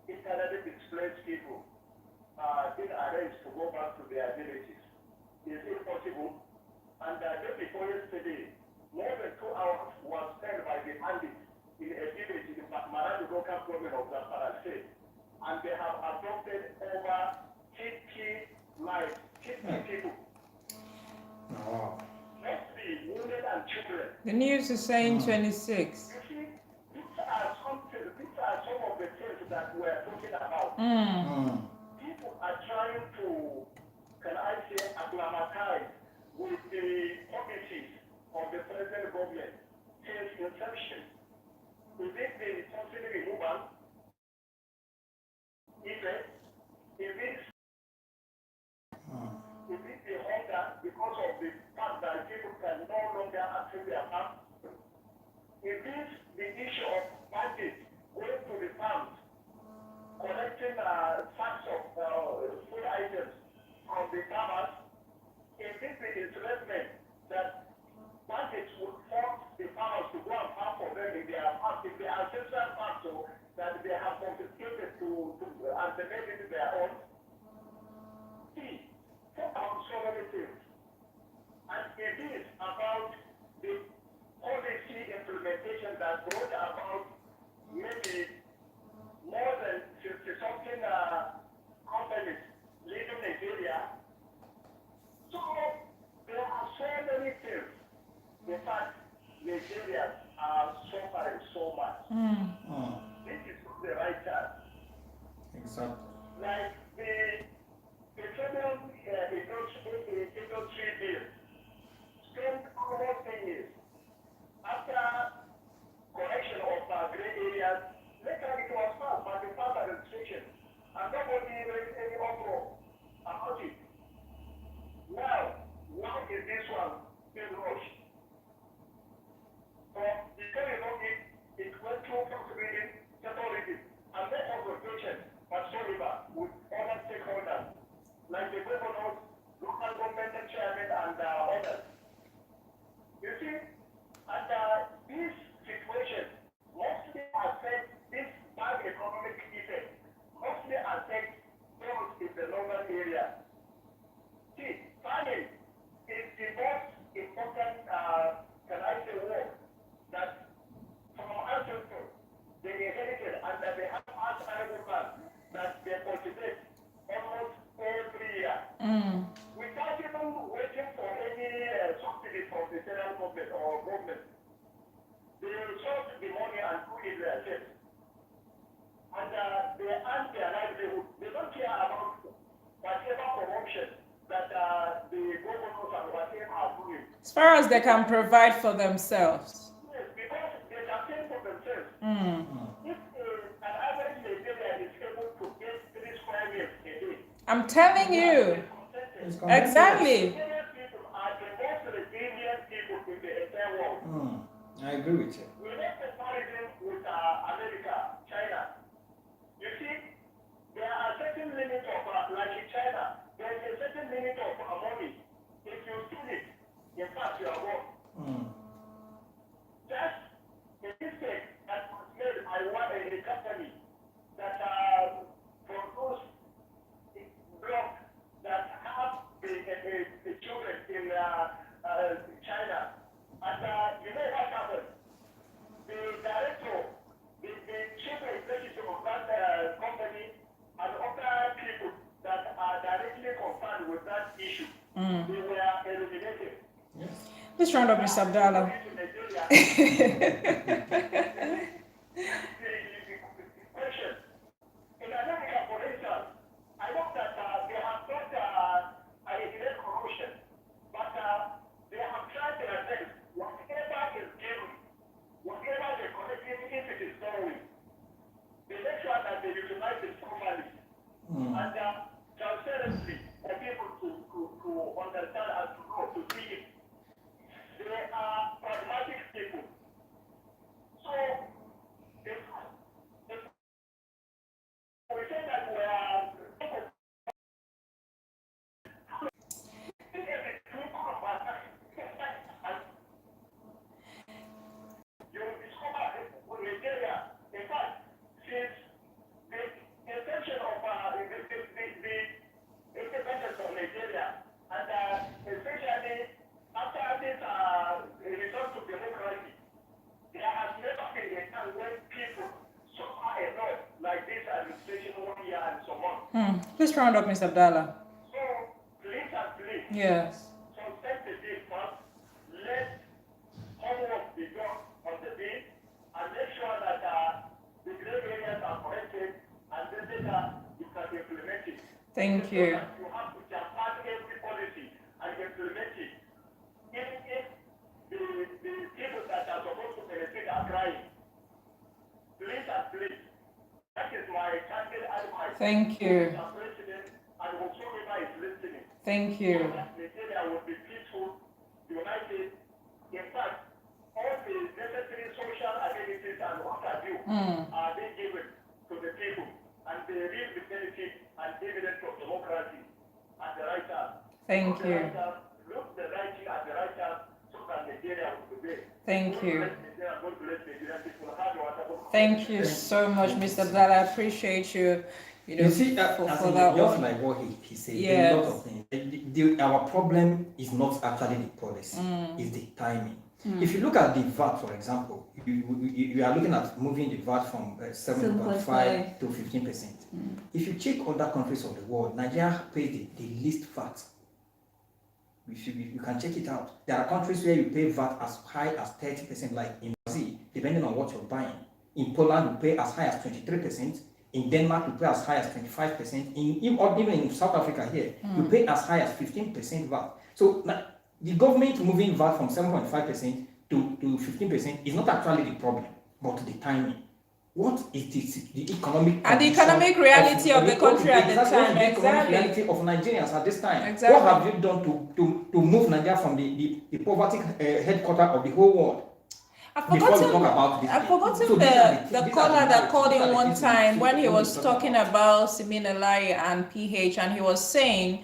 internally displaced people been arranged to go back to their villages. Is it possible? And just before yesterday, more than 2 hours was spent by the bandits in a village in the Maradi local government of Zamfara State. And they have adopted over 50 lives, 50 people. Mostly women and children. The news is saying 26. You see, these are some of the things that we're talking about. People are trying to, can I say, acclimatize with the policies of the present government since inception. Is it the subsidy removal? Is it the hunger because of the fact that people can no longer access their farms? Is it the issue of bandits going to the farms, collecting sacks of food items from the farmers? Is it the enslavement that bandits would force the farmers to go and farm for them in their farms, in their ancestral farms, so that they have confiscated and they made it their own? See, talk about so many things. And it is about the policy implementation that brought about maybe more than 50-something companies leaving Nigeria. So there are so many things. In fact, Nigerians are suffering so much. This is the right time. Exactly. one is rushed. So because you know it went through first reading, second reading, and then consultation whatsoever with other stakeholders, like the governors, local government chairman, and others. You see, and this situation mostly affects this bad economic effect, mostly affects those in the northern area. See, farming is the most important, can I say, work that from ancestors they inherited and that they have as arable land that they cultivate almost every year. Without even waiting for any subsidy from the federal government or government. They source the money and do it themselves. And they earn their livelihood. They don't care about whatever corruption that the governors and whatever are doing. As far as they can provide for themselves. Yes, because they can pay for themselves. If an average Nigerian is able to get 3 square meters a day, I'm telling you. It's connected. Exactly. Nigerian people are the most resilient people in the entire world. I agree with you. We make comparison with America, China. You see, there are certain limits of, like in China, there is a certain limit of money. If you steal it, in fact, you are wrong. Just a mistake that was made by one in the company that produce blocks that have the children in China. And you know what happened? The director, the chief executive of that company, and other people that are directly concerned with that issue, they were eliminated. Let's round up, Mr. Abdallah. Question. In America, for instance, I know that they have not eliminated corruption, but they have tried their best. Whatever is given, whatever the collective, if it is done, they make sure that they utilize it properly and transparently for people to understand and to know, to see it. They are pragmatic people. So, if we say that we are you will discover with Nigeria, in fact, since the inception of the independence of Nigeria, and especially after this return to democracy, there has never been a time when people suffer enough like this administration 1 year and so on. Please round up, Mr. Abdallah. So, please and please, Yes. suspend the bill first, let homework be done on the bill, and make sure that the gray areas are corrected, and then later you can implement it. Thank you. You have to jump every policy and implement it. Even if the people that are supposed to benefit are crying. Please and please. That is my candid advice. Thank you. Mr. President, and whosoever is listening. Thank you. That Nigeria will be peaceful, united. In fact, all the necessary social amenities and what have you are being given to the people, and they reap the benefit and dividend of democracy at the right time. Thank you. Look the right thing at the right time so that Nigeria will prevail. Thank you. God bless Nigerian people. Have a wonderful day. Thank you so much, Mr. Abdallah. I appreciate you. You see, for just that one. like what he said, Yes. a lot of things. Our problem is not actually the policy, it's the timing. If you look at the VAT, for example, you are looking at moving the VAT from 7.5 to 15%. If you check other countries of the world, Nigeria pays the least VAT. You can check it out. There are countries where you pay VAT as high as 30%, like in Brazil, depending on what you're buying. In Poland, you pay as high as 23%. In Denmark, you pay as high as 25%. Even in South Africa here, you pay as high as 15% VAT. So the government moving VAT from 7.5% to 15% is not actually the problem, but the timing. What is the economic And the economic reality of the country at the time. The economic Exactly. reality of Nigerians at this time. Exactly. What have you done move Nigeria from the poverty headquarter of the whole world. I've Before we forgotten, talk about this I've thing. forgotten So the these are caller that narratives, called these are in the one things we time see when he when was we talk talking about Siminalai and PH, and he was saying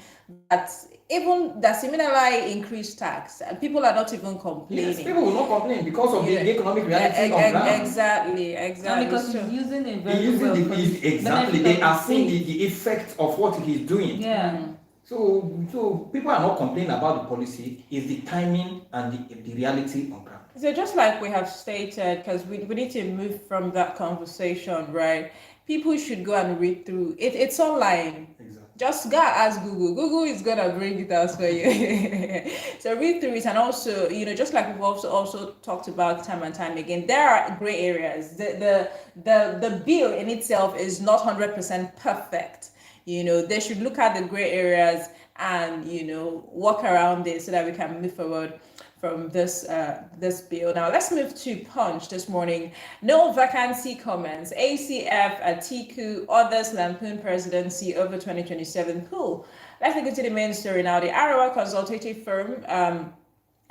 that even that Siminalai increased tax, and people are not even complaining. Yes, people will not complain because of Yeah. the economic reality on ground. Exactly, And exactly. because So- he's using it He very uses well. for the the exactly. benefit They of are the seeing state. the effect of what he's doing. Yeah. So people are not complaining about the policy. It's the timing and the reality on ground. So just like we have stated, because we need to move from that conversation, right? People should go and read through it. It's online. Exactly. Just go ask Google. Google is gonna bring it out for you. So read through it, and also, just like we've also talked about time and time again, there are gray areas. The bill in itself is not 100% perfect. They should look at the gray areas and work around it so that we can move forward from this bill. Now let's move to Punch this morning. No vacancy comments. ACF, Atiku, others lampoon presidency over 2027 pool. Let's go to the main story now. The Arawa consultative firm,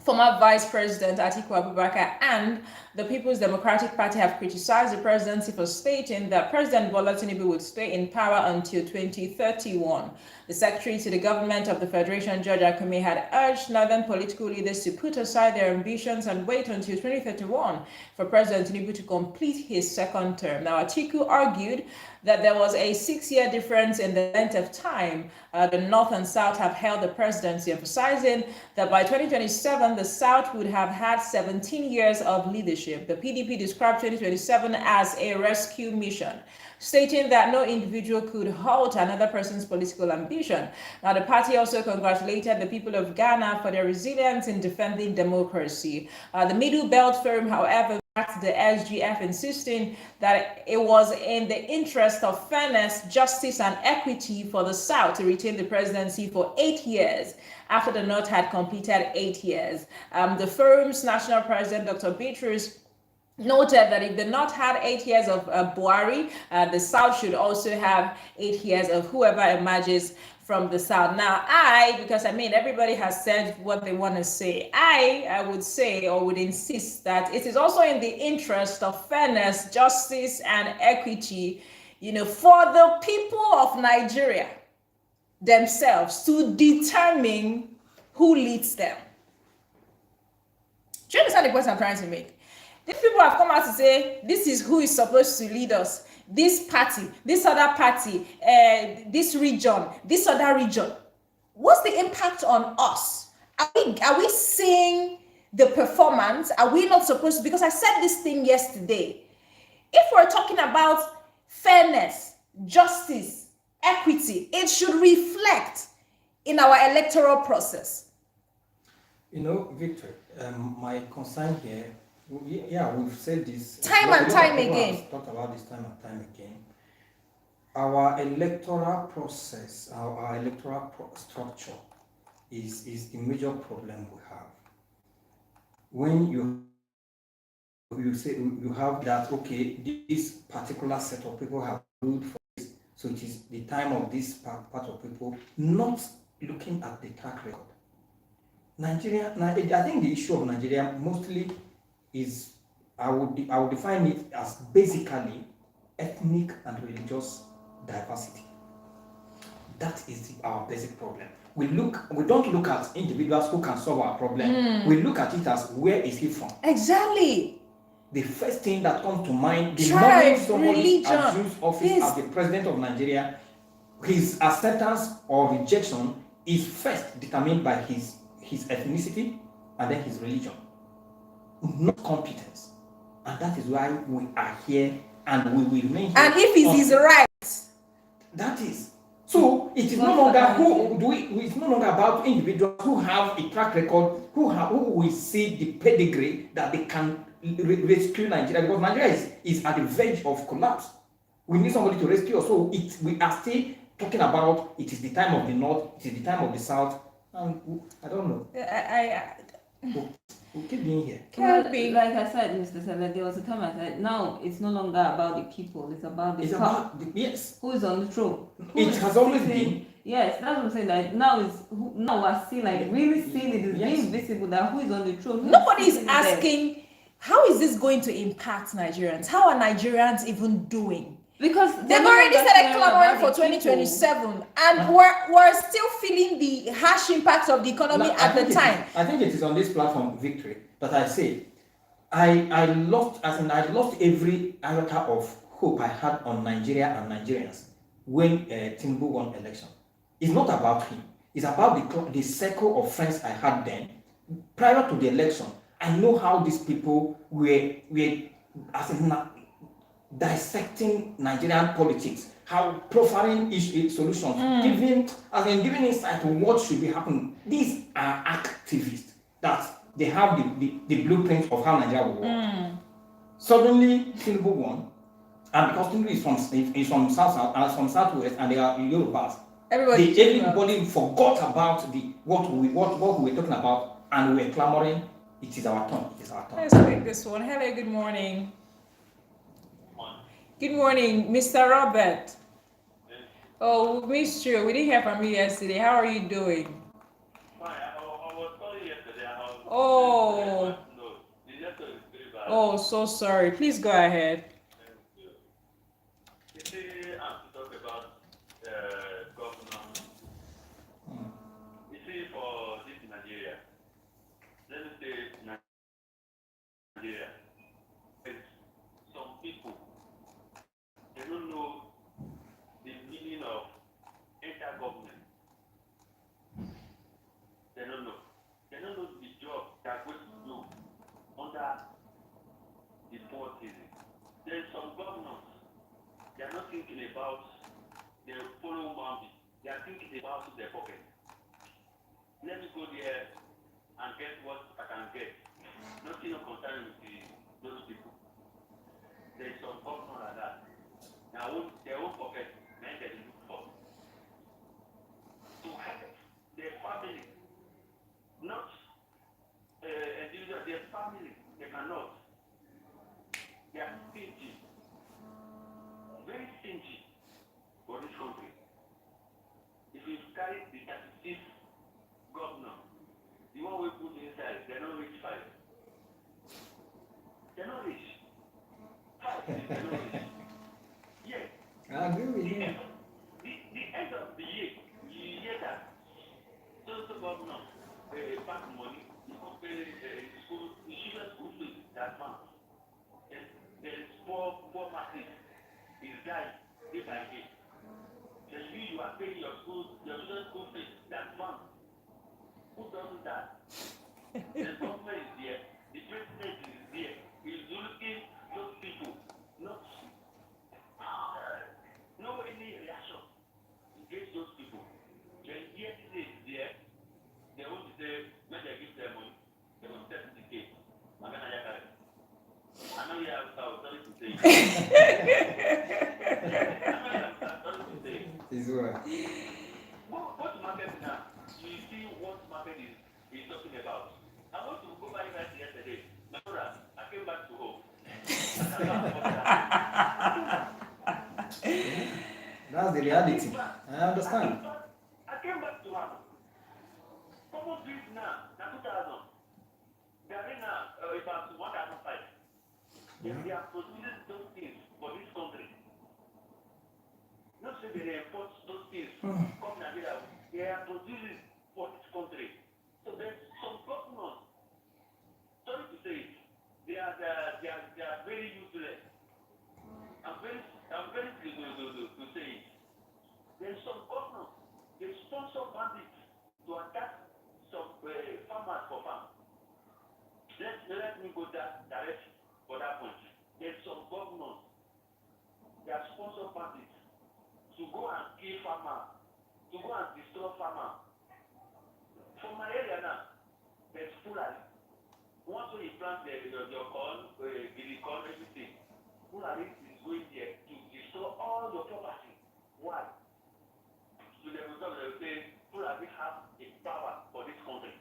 former Vice President Atiku Abubakar and the People's Democratic Party have criticized the presidency for stating that President Bola Tinubu would stay in power until 2031. The secretary to the government of the Federation, George Akume, had urged northern political leaders to put aside their ambitions and wait until 2031 for President Tinubu to complete his second term. Now, Atiku argued that there was a 6-year difference in the length of time the North and South have held the presidency, emphasizing that by 2027, the South would have had 17 years of leadership. The PDP described 2027 as a rescue mission, stating that no individual could halt another person's political ambition. Now, the party also congratulated the people of Ghana for their resilience in defending democracy. The Middle Belt firm, however, backed the SGF, insisting that it was in the interest of fairness, justice, and equity for the South to retain the presidency for 8 years after the North had completed 8 years. The firm's national president, Dr. Beatrice, noted that if the North had 8 years of Buhari, the South should also have 8 years of whoever emerges from the South. Now, because everybody has said what they want to say, I would say or would insist that it is also in the interest of fairness, justice, and equity, for the people of Nigeria themselves to determine who leads them. Do you understand the point I'm trying to make? These people have come out to say, this is who is supposed to lead us. This party, this other party, this region, this other region. What's the impact on us? Are we seeing the performance? Are we not supposed to? Because I said this thing yesterday. If we're talking about fairness, justice, equity, it should reflect in our electoral process. Victor, my concern here, we've said this time and time again. Talked about this time and time again. Our electoral process, our electoral structure is the major problem we have. When you say you have that, okay, this particular set of people have ruled for this, so it is the time of this part of people, not looking at the track record. Nigeria, I think the issue of Nigeria mostly is, I would define it as basically ethnic and religious diversity. That is our basic problem. We don't look at individuals who can solve our problem. We look at it as, where is he from? Exactly. The first thing that comes to mind, the Tribe, moment somebody religion, assumes office as the president of Nigeria, his acceptance or rejection is first determined by his ethnicity and then his religion, not competence. And that is why we are here and we will remain here. And if it is right, that is. So it is no longer it's no longer about individuals who have a track record, who will see the pedigree that they can rescue Nigeria, because Nigeria is at the verge of collapse. We need somebody to rescue us. So we are still talking about, it is the time of the North, it is the time of the South, and I don't know. We'll keep being here. Kelby. Like I said, Mr. Seller, there was a time I said, now it's no longer about the people, it's about the It's top. about yes. Who is on the throne? Who It is has always sitting- been. Yes, that's what I'm saying. Like now now we're seeing, like really seeing it is Yes. being visible that who is on the throne. who is Nobody is sitting there. asking, how is this going to impact Nigerians? How are Nigerians even doing? Because They've already started clamoring for 2027, and we're still feeling the harsh impacts of the economy Now, at the time. I think it is on this platform, Victory, that I say I lost every iota of hope I had on Nigeria and Nigerians when Tinubu won election. It's not about him. It's about the circle of friends I had then. Prior to the election, I know how these people were as in dissecting Nigerian politics, how profiling each solution, giving insight on what should be happening. These are activists that they have the blueprint of how Nigeria will work. Suddenly, Tinubu won, and because Tinubu is from Southwest, and they are Yorubas. Everybody forgot about what we were talking about, and we were clamoring. It is our turn. It is our turn. Let's take this one. Hello, good morning. Good morning, Mr. Robert. Oh, we missed you. We didn't hear from you yesterday. How are you doing? Fine. I was calling yesterday. Oh. No, the network is very bad. Oh, so sorry. Please go ahead. Thank you. You see, I'm to talk about governor. You see, for this Nigeria, let me say Nigeria, it's some people, they don't know the meaning of intergovernment. They don't know. They don't know the job they're going to do under the poor season. There's some governors, they are not thinking about their follow money. They are thinking about their pocket. Let me go there and get what I can get. Nothing concerning with those people. There's some governors like that. Now, their own pocket, man, they look for. To help their family, not individual, their family, they cannot. They are stingy, very stingy for this country. If you carry the 36th governor, the one we put inside, they're not rich 5. They're not rich. 5, they're not rich. Yeah. I agree with you. The end of the year, you hear that those governors back money, you can pay the children's school fees that month. There's poor masses is dying day by day. So you are paying your children's school fees that month. Who does that? The government is there, the president is there, he's looking those people, not no any reaction against those people. Then yesterday is there, they want to say, when they give them money, they will set the case. I know you have sorry to say. It's right. What market now? You see what market is talking about. I want to go back yesterday. My brother, I came back to home. That's the reality. I understand. I came back to her. Common street now, 2,000. They are in now about 1,500. They are producing those things for this country. Not say they import those things from Nigeria. They are producing for this country. So there's some governors. Sorry to say it, they are very useless. I'm very to say it. There's some governors, they sponsor bandits to attack some farmers for farm. Let me go that direction for that point. There's some governors, they are sponsor bandits to go and kill farmers, to go and destroy farmers. For my area now, there's Fulani. Once when you plant your corn, the corn, everything, Fulani is going there to destroy all your property. Why? So they will say Fulani have a power for this country.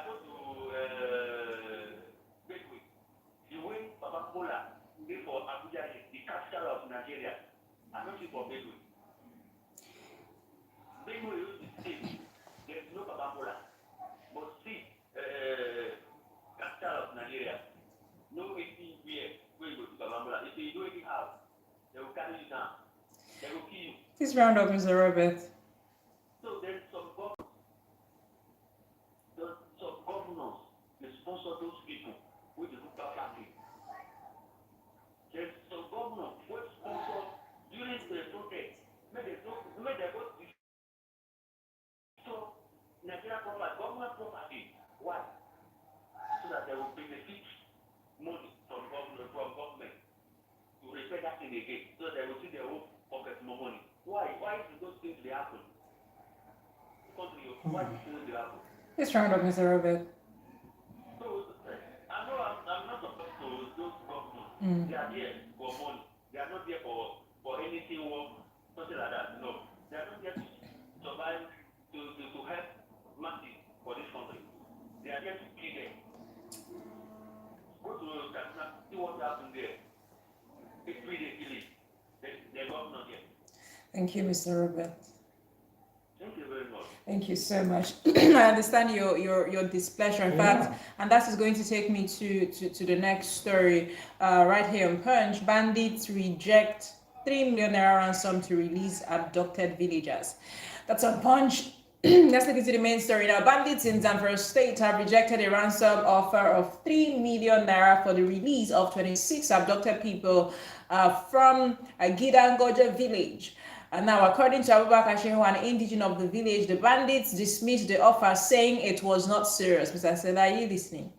go to Gateway. The way Coca-Cola dey for Abuja, the capital of Nigeria. I don't see for Gateway. Gateway used to say there's no Coca-Cola, but see, capital of Nigeria. No waiting where you go to Coca-Cola. If you do anything out, they will carry you down. They will kill you. Please round up, Mr. Robert. So there's some governors, they sponsor those people with the local family. There's some governors who sponsor during the protest. May they go so Nigeria property, government property. Why? So that they will benefit money from government to repair that thing again. So they will see their own pocket more money. Why do those things they happen? Why do they happen? Please round up, Mr. Robert. So I know I'm not supposed to those governors. They are there for money. They are not there for anything work, something like that. No. They are not there to survive, to help masses for this country. They are there to kill them. Go to Kaduna, see what happened there. It's really killing. They're not there. Thank you, Mr. Robert. Thank you very much. Thank you so much. I understand your displeasure. In fact, and that is going to take me to the next story right here on Punch. Bandits reject 3 million naira ransom to release abducted villagers. That's on Punch. Let's look into the main story now. Bandits in Zamfara State have rejected a ransom offer of 3 million naira for the release of 26 abducted people from Gidangoja village. And now, according to Abubakar Shehu, an indigene of the village, the bandits dismissed the offer, saying it was not serious. Mr. Sela, are you listening?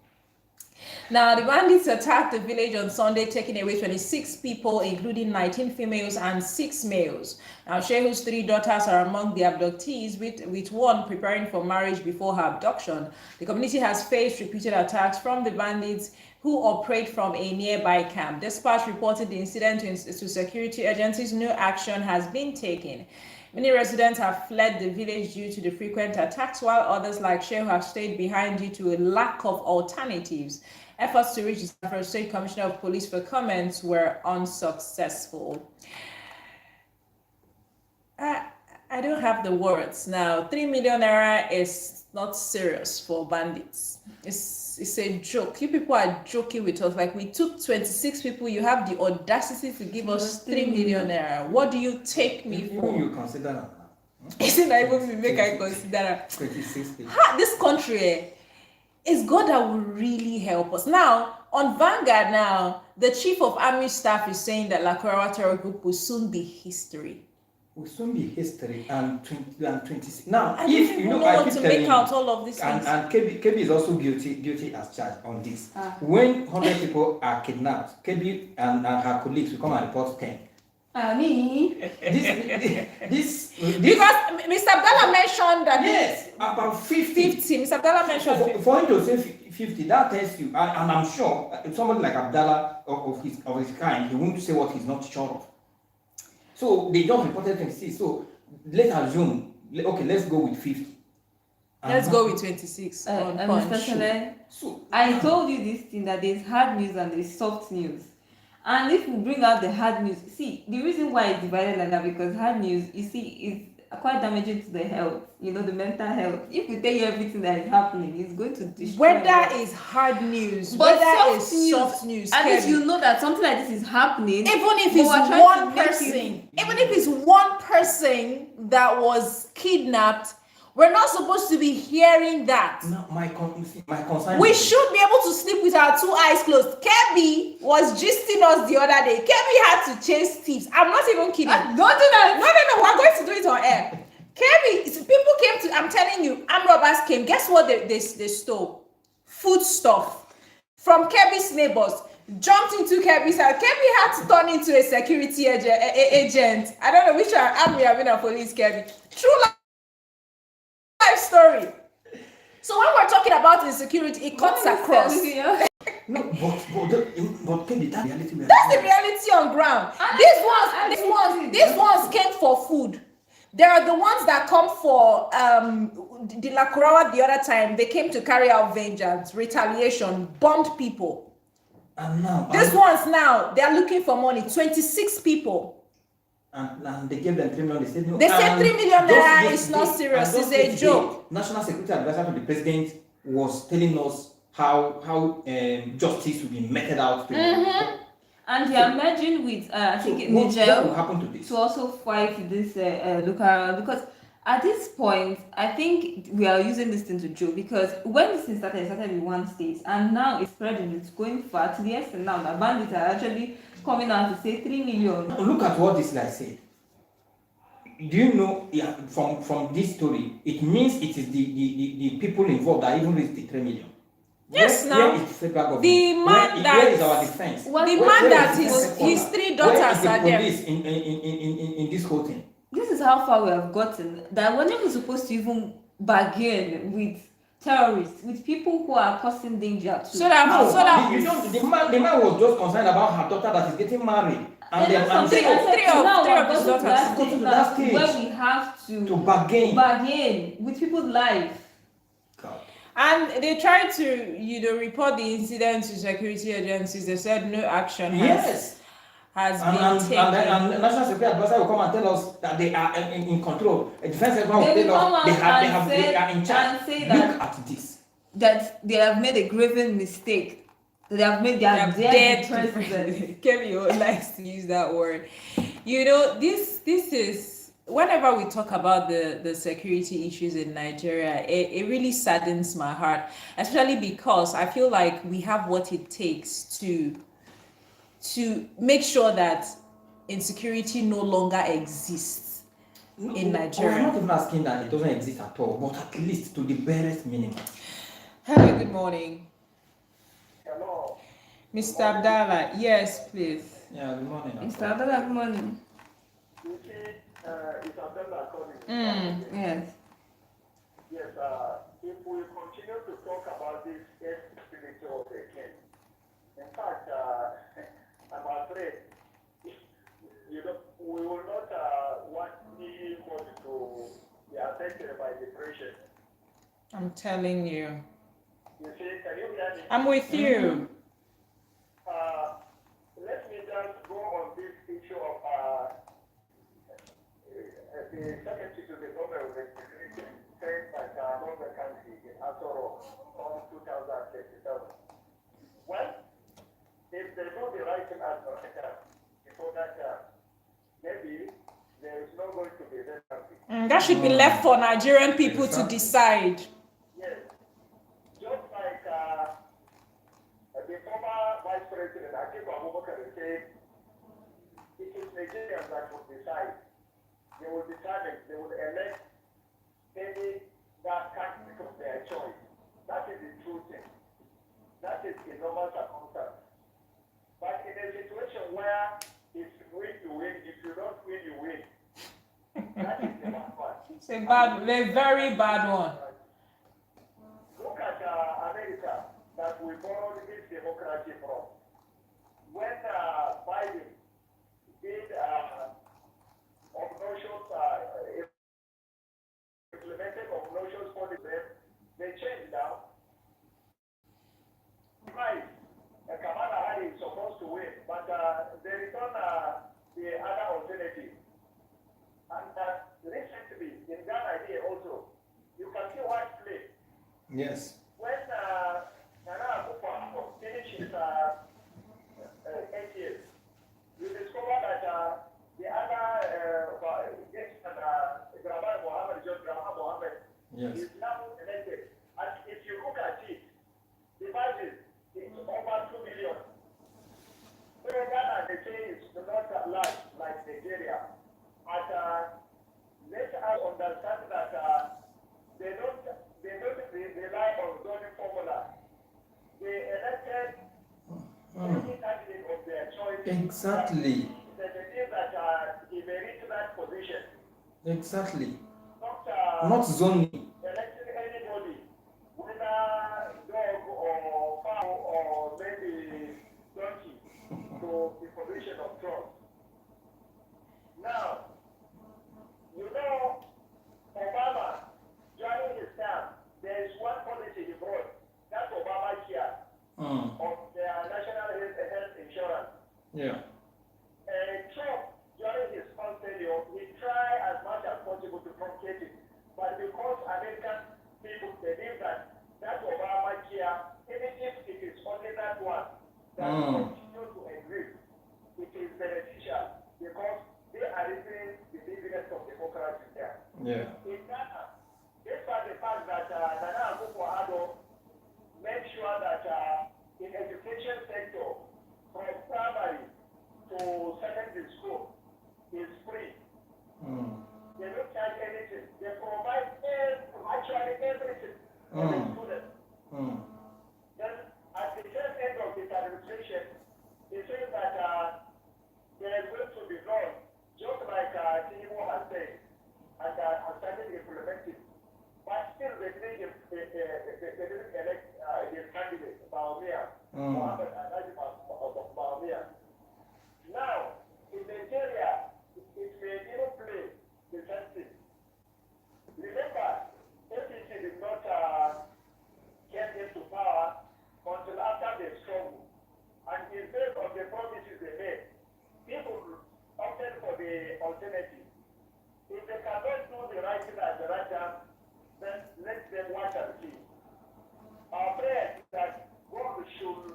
Now, the bandits attacked the village on Sunday, taking away 26 people, including 19 females and 6 males. Now, Shehu's 3 daughters are among the abductees, with one preparing for marriage before her abduction. The community has faced repeated attacks from the bandits, who operate from a nearby camp. Dispatch reported the incident to security agencies. No action has been taken. Many residents have fled the village due to the frequent attacks, while others like Shehu have stayed behind due to a lack of alternatives. Efforts to reach the Zamfara State Commissioner of Police for comments were unsuccessful. I don't have the words now. 3 million naira is not serious for bandits. It's a joke. You people are joking with us. Like, we took 26 people. You have the audacity to give us 3 million naira. What do you take me for? You consider that? Is it not even me make I consider that? 26 people. This country, it's God that will really help us. Now, on Vanguard now, the Chief of Army Staff is saying that Lakurawa Terror Group will soon be history. Will soon be history and 26. Now, I if don't you even know, know I what keep to telling make you, out all of these things. and KB is also guilty as charged on this. When 100 people are kidnapped, KB and her colleagues will come and report 10. Me? This Because Mr. Abdallah mentioned that. Yes, about 50. Mr. Abdallah mentioned. For him to say 50, that tells you, and I'm sure somebody like Abdallah of his kind, he won't say what he's not sure of. So they just reported 26. So let's assume, okay, let's go with 50. Let's go with 26. Mr. Sele, I told you this thing that there's hard news and there's soft news. And if we bring out the hard news, see, the reason why it's divided like that, because hard news, you see, is quite damaging to the health, the mental health. If we tell you everything that is happening, it's going to destroy. Whether it's hard news, but whether it's soft news, at least you know that something like this is happening. Even if it's one person, even if it's one person that was kidnapped, we're not supposed to be hearing that. No, my concern. We should be able to sleep with our 2 eyes closed. Kebi was gisting us the other day. Kebi had to chase thieves. I'm not even kidding. Don't do that. No. We're going to do it on air. Kebi, people came to. I'm telling you, armed robbers came. Guess what they stole? Food stuff from Kebi's neighbors. Jumped into Kebi's house. Kebi had to turn into a security agent. I don't know which army I've been a police. Kebi. True life story. So when we're talking about insecurity, it cuts across. No, but Kebi, that's the reality. That's the reality on ground. These ones came for food. There are the ones that come for the Lakurawa the other time. They came to carry out vengeance, retaliation, bombed people. And now These ones now, they are looking for money. 26 people. And they gave them 3 million. They said no. They said 3 million naira is not and serious. just It's a joke. yesterday, National Security Advisor to the President was telling us how justice will be meted out to And they are merging with I think what Niger will happen to this? to also fight this local, because at this point I think we are using this thing to joke, because when this thing started, it started in one state and now it's spreading, it's going far to the extent now that bandits are actually coming out to say 3 million. Look at what this guy said. Do you know, from this story, it means it is the people involved that even raised the 3 million. Yes, where is the federal government? the man where is our defense? the What- man where that is his the three Where is daughters the are there. police in this whole thing? This is how far we have gotten, that we're not even supposed to even bargain with terrorists, with people who are causing danger to. So that No, so that you don't, the man was just concerned about her daughter that is getting married. And Then then and something so, I said, three of now we're his getting to daughters go to that that stage stage where we have to bargain. bargain with people's life. God. and they tried to report the incident to security agencies. They said no action Yes. has And, been and, taken. and National Security Advisor will come and tell us that they are in control. A defense advisor will They will tell come us they out they are in charge. and say Look that at this. that they have made a grave mistake. That they have made their dead president. Kevin likes to use that word. This is, whenever we talk about the security issues in Nigeria, it really saddens my heart, especially because I feel like we have what it takes to make sure that insecurity no longer exists in Nigeria. I'm not even asking that it doesn't exist at all, but at least to the barest minimum. Hello, good morning. Hello. Mr. Abdallah, yes, please. Yeah, good morning. Mr. Abdallah, good morning. You see, it's Abdullah calling. Yes. Yes, if we continue to talk about this spirit of the king, in fact, I'm afraid we will not want anybody to be affected by depression. I'm telling you. You see, can you hear me? I'm with you. Let me just go on this issue of the secretary to the government of the education saying that no vacancy in Asoro from 2037. Well, if they do the right thing as before that, maybe there is not going to be vacancy. That should be left for Nigerian people to decide. Yes. Just like the former Vice President Atiku Abubakar said, it is Nigerians that will decide. They will determine, they will elect any that candidate of their choice. That is the true thing. That is a normal circumstance. But in a situation where if you win, you win. If you don't win, you win. That is the bad part. It's a very bad one. Look at America that we borrowed this democracy from. When Biden did obnoxious, implemented obnoxious policy, they changed now. Right, Kamala Harris is supposed to win, but they return the other alternative. And recently, in Ghana here also, you can see white play. Yes. When Nana Akufo finished his 8 years, you discover that the other Graham Mohammed Yes. is now elected. And if you look at it, the budget is over 2 million. So Ghana, they say it's not large like Nigeria. But let us understand that they don't rely on zoning formula. They elected any candidate of their choice. Exactly. They believe that he may reach that position. Exactly. Not Not zoning. electing anybody, whether dog or fowl or maybe donkey, to the position of trust. Now, you know, truncate it. But because American people believe that Obamacare, even if it is only that one, that continue to exist, it is beneficial because they are reaping the dividends of democracy there. Yeah. In Ghana, despite the fact that Nana Akufo-Addo made sure that in education sector, from primary to secondary school, is free. They don't charge anything. They provide actually everything for the students. Then at the first end of this administration, they say that there is going to be laws, just like Tinubu has said, and has started implementing. But still, they didn't elect his candidate, Baumia, Mohammed Baumia. Now, in Nigeria, it may even play the same thing. Remember, APC did not get into power until after the struggle. And in face of the promises they made, people opted for the alternative. If they cannot do the right thing at the right time, then let them watch and see. Our prayer is that God should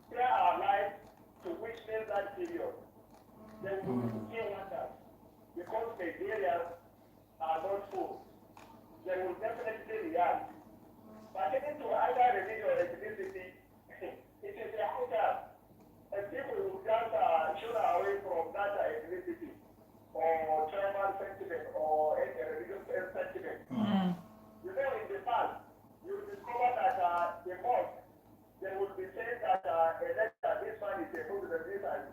spare our lives to witness that period. Then we will see wonders. Because Nigerians are not fools. They will definitely react. Pertaining to either religion or ethnicity, it is a high time. And people will just shoot away from that ethnicity or tribal sentiment or any religious sentiment. You know, in the past, you will discover that the mosque, they will be saying that this man is a Muslim, this and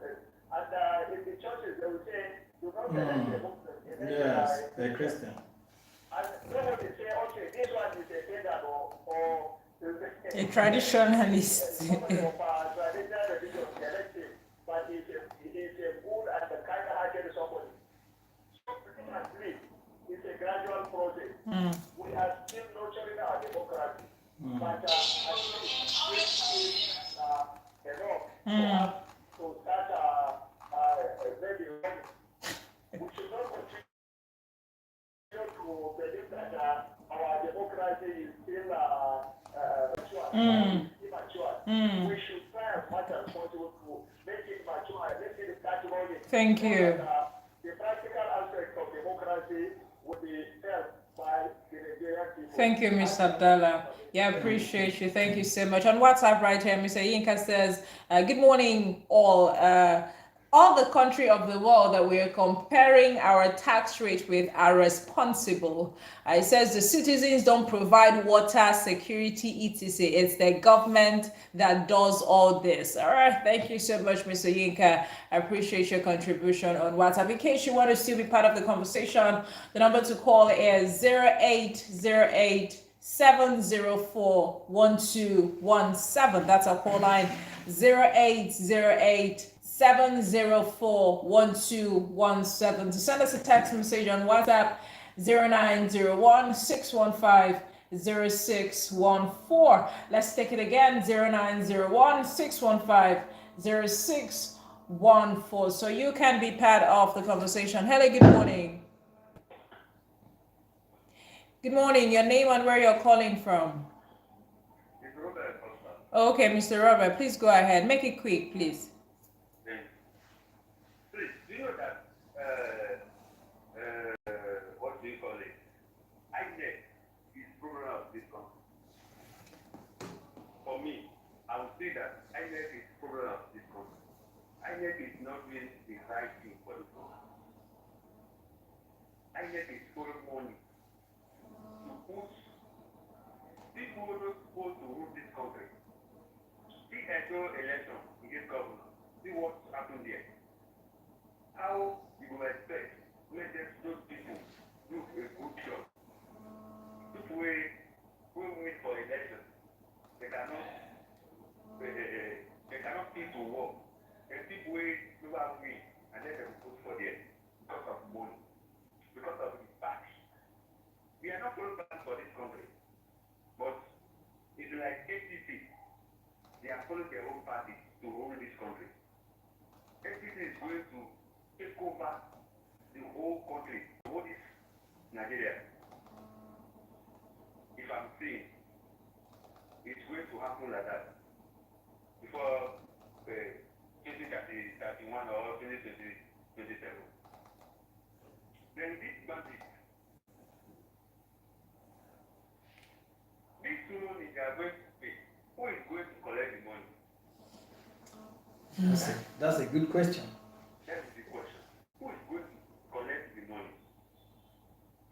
in the churches, they will say, do not elect a Muslim. Yes, a Christian. And nobody say, okay, this one is a pagan or A traditionalist. traditional religion elected, but he's a good and a kind-hearted somebody. So pretty it's a gradual process. We are still nurturing our democracy, but at least this is enough to start maybe we should not continue to believe that our democracy is still immature. We should try as much as possible to make it mature and make it start rolling. Thank you. The practical aspect of democracy will be felt by the Nigerian people. Thank you, Mr. Abdallah. Yeah, appreciate you. Thank you so much. On WhatsApp right here, Mr. Yinka says, good morning, all the country of the world that we are comparing our tax rate with are responsible. It says the citizens don't provide water, security, etc. It's the government that does all this. All right, thank you so much, Mr. Yinka. I appreciate your contribution on WhatsApp. In case you want to still be part of the conversation, the number to call is 0808 704 1217. That's our call line, 0808 704 1217. To send us a text message on WhatsApp, 0901 615 0614. Let's take it again, 0901 615 0614. So you can be part of the conversation. Hello, good morning. Good morning, your name and where you're calling from. It's Robert. Okay, Mr. Robert, please go ahead. Make it quick, please. Please, do you know that, what do you call it? INEC is program of this country. For me, I would say that INEC is program of this country. INEC is not doing the right thing for the country. INEC is full money to push people who are supposed to rule this country. See no election against governor. See what happened there. How you will expect when those people do a good job? This way, we wait for election. They cannot see to work. And people will win and then they will vote for them because of money, because of the tax. We are not going back for this country, but it's like APC. They are following their own party to rule this country. APC is going to take over the whole country, the whole Nigeria, if I'm saying it's going to happen like that before 2031 or 2027, then this bandit, this money they are going to pay, who is going to collect the money? That's a good question. That is the question. Who is going to collect the money?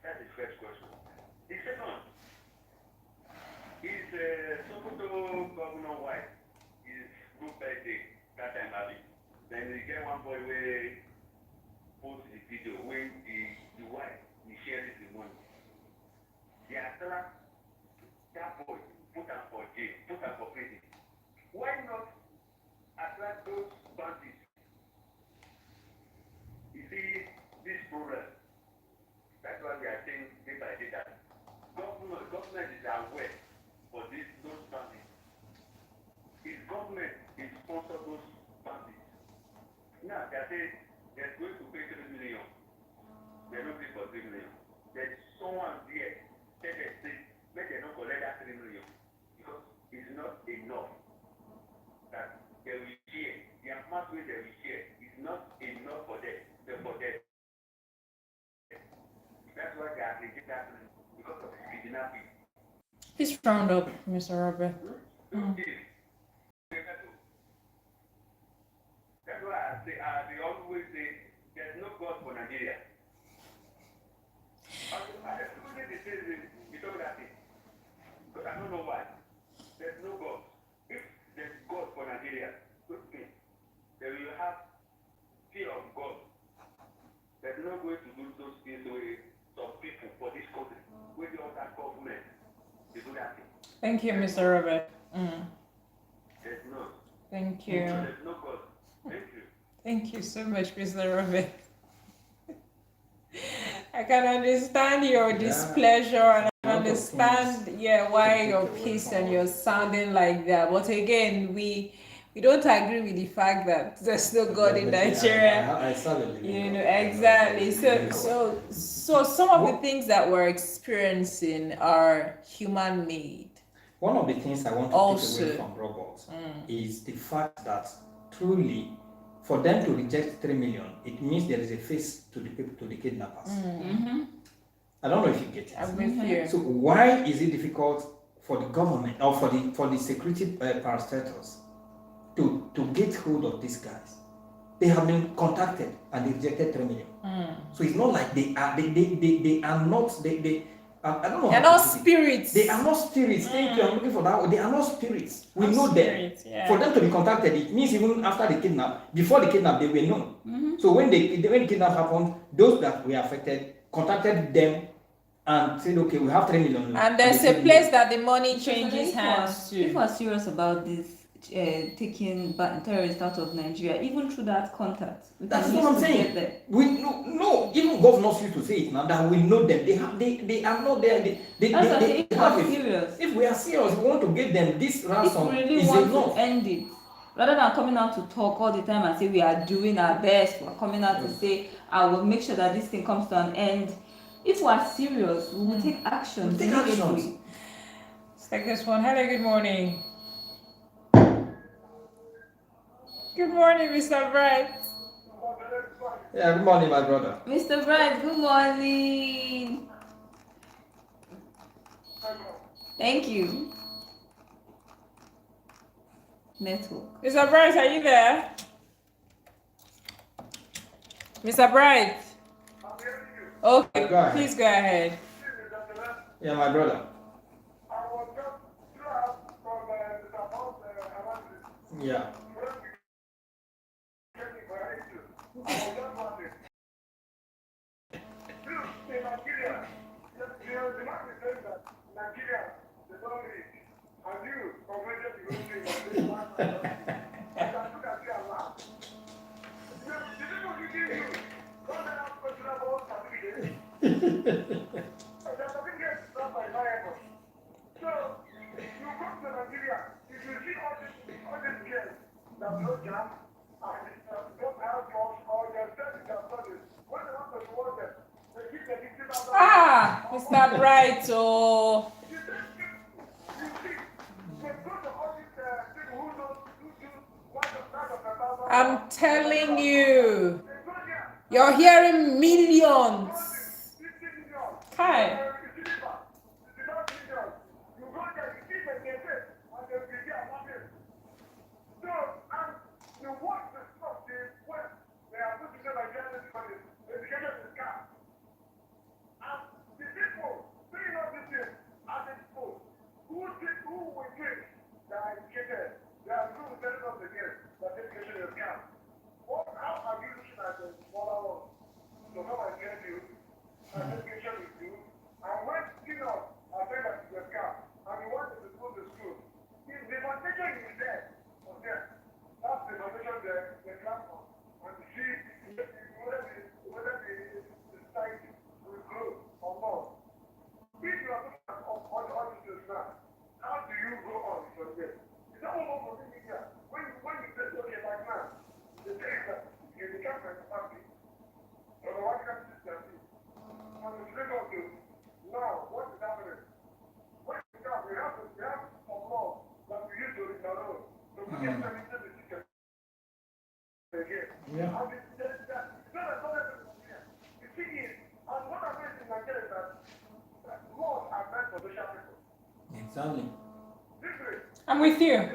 That's the first question. The second is Sokoto Governor White is good birthday that time having. Then we get one boy where post the video when the wife he shares the money. They are telling that boy put her for jail, put her for prison. Why not attract those bandits? You see this problem. That's why we are saying day by day that government is aware for those bandits. If government is sponsor those bandits, now they say they're going to pay 3 million. They're not paying for 3 million. There's someone there that they say make them not collect that 3 million because it's not enough that they will share. The amount where they will share is not enough for them. That's why they are taking that because of the kidnapping. Please round up, Mr. Robert. That's why they always say there's no God for Nigeria. Everybody they say you told that thing. But I don't know why. There's no God. If there's God for Nigeria, okay, they will have fear of God. They're not going to do those things with some people for this country. With the other government, they do that thing. Thank you, Mr. Robert. There's no. Thank you. There's no God. Thank you. Thank you so much, Mr. Robert. I can understand your displeasure and I understand, why you're pissed and you're sounding like that. But again, we don't agree with the fact that there's no God in Nigeria. I You know, exactly. So some of the things that we're experiencing are human-made. One of the things I want to take away from robots is the fact that truly, for them to reject 3 million, it means there is a face to the kidnappers. I don't know if you get it. I'm with you. So why is it difficult for the government or for the security parastatals to get hold of these guys? They have been contacted and they rejected 3 million. So it's not like they are not I don't know. They're not spirits. They are not spirits. Thank you. I'm looking for that. They are not spirits. We know spirits, them. yeah. For them to be contacted, it means even after the kidnap, before the kidnap, they were known. So when the kidnap happened, those that were affected contacted them and said, "Okay, we have 3 million." And there's a place that the money changes hands If to. we're serious about this, taking terrorists out of Nigeria, even through that contact, That's what I'm saying. We no, even governors used to say it now that we know them. They are not there. They have it. Serious. If we are serious, we want to give them this ransom. If we really is want enough. to end it, rather than coming out to talk all the time and say we are doing our best, we're coming out to say I will make sure that this thing comes to an end. If we are serious, we will take action. We'll take actions. Let's take this one. Hello, good morning. Good morning, Mr. Bright. Yeah, good morning, my brother. Mr. Bright, good morning. Thank you. Network. Mr. Bright, are you there? Mr. Bright. Okay, Go ahead. please go ahead. Yeah, my brother. Yeah. Mr. Bright. Oh, I'm telling you, you're hearing millions. Hi. Exactly. I'm with you.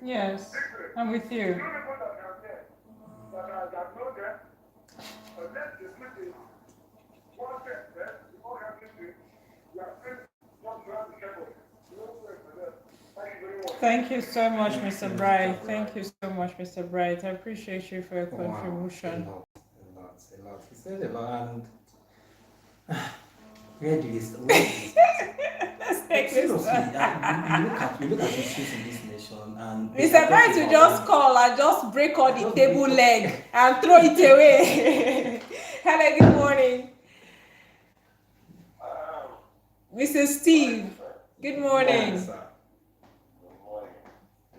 Yes, I'm with you. Thank you so much, Mr. Bright. Thank you so much, Mr. Bright. I appreciate you for your contribution. Wow. A lot. He said a lot. And Where do you start? Where do you start? Let's take this Seriously, one. you look at issues in this nation, and they Mr. are Bright just will just overwhelming. call and just break all the Just table break up. leg and throw it away. Hello, good morning. Mr. Steve, good Yes, morning. sir.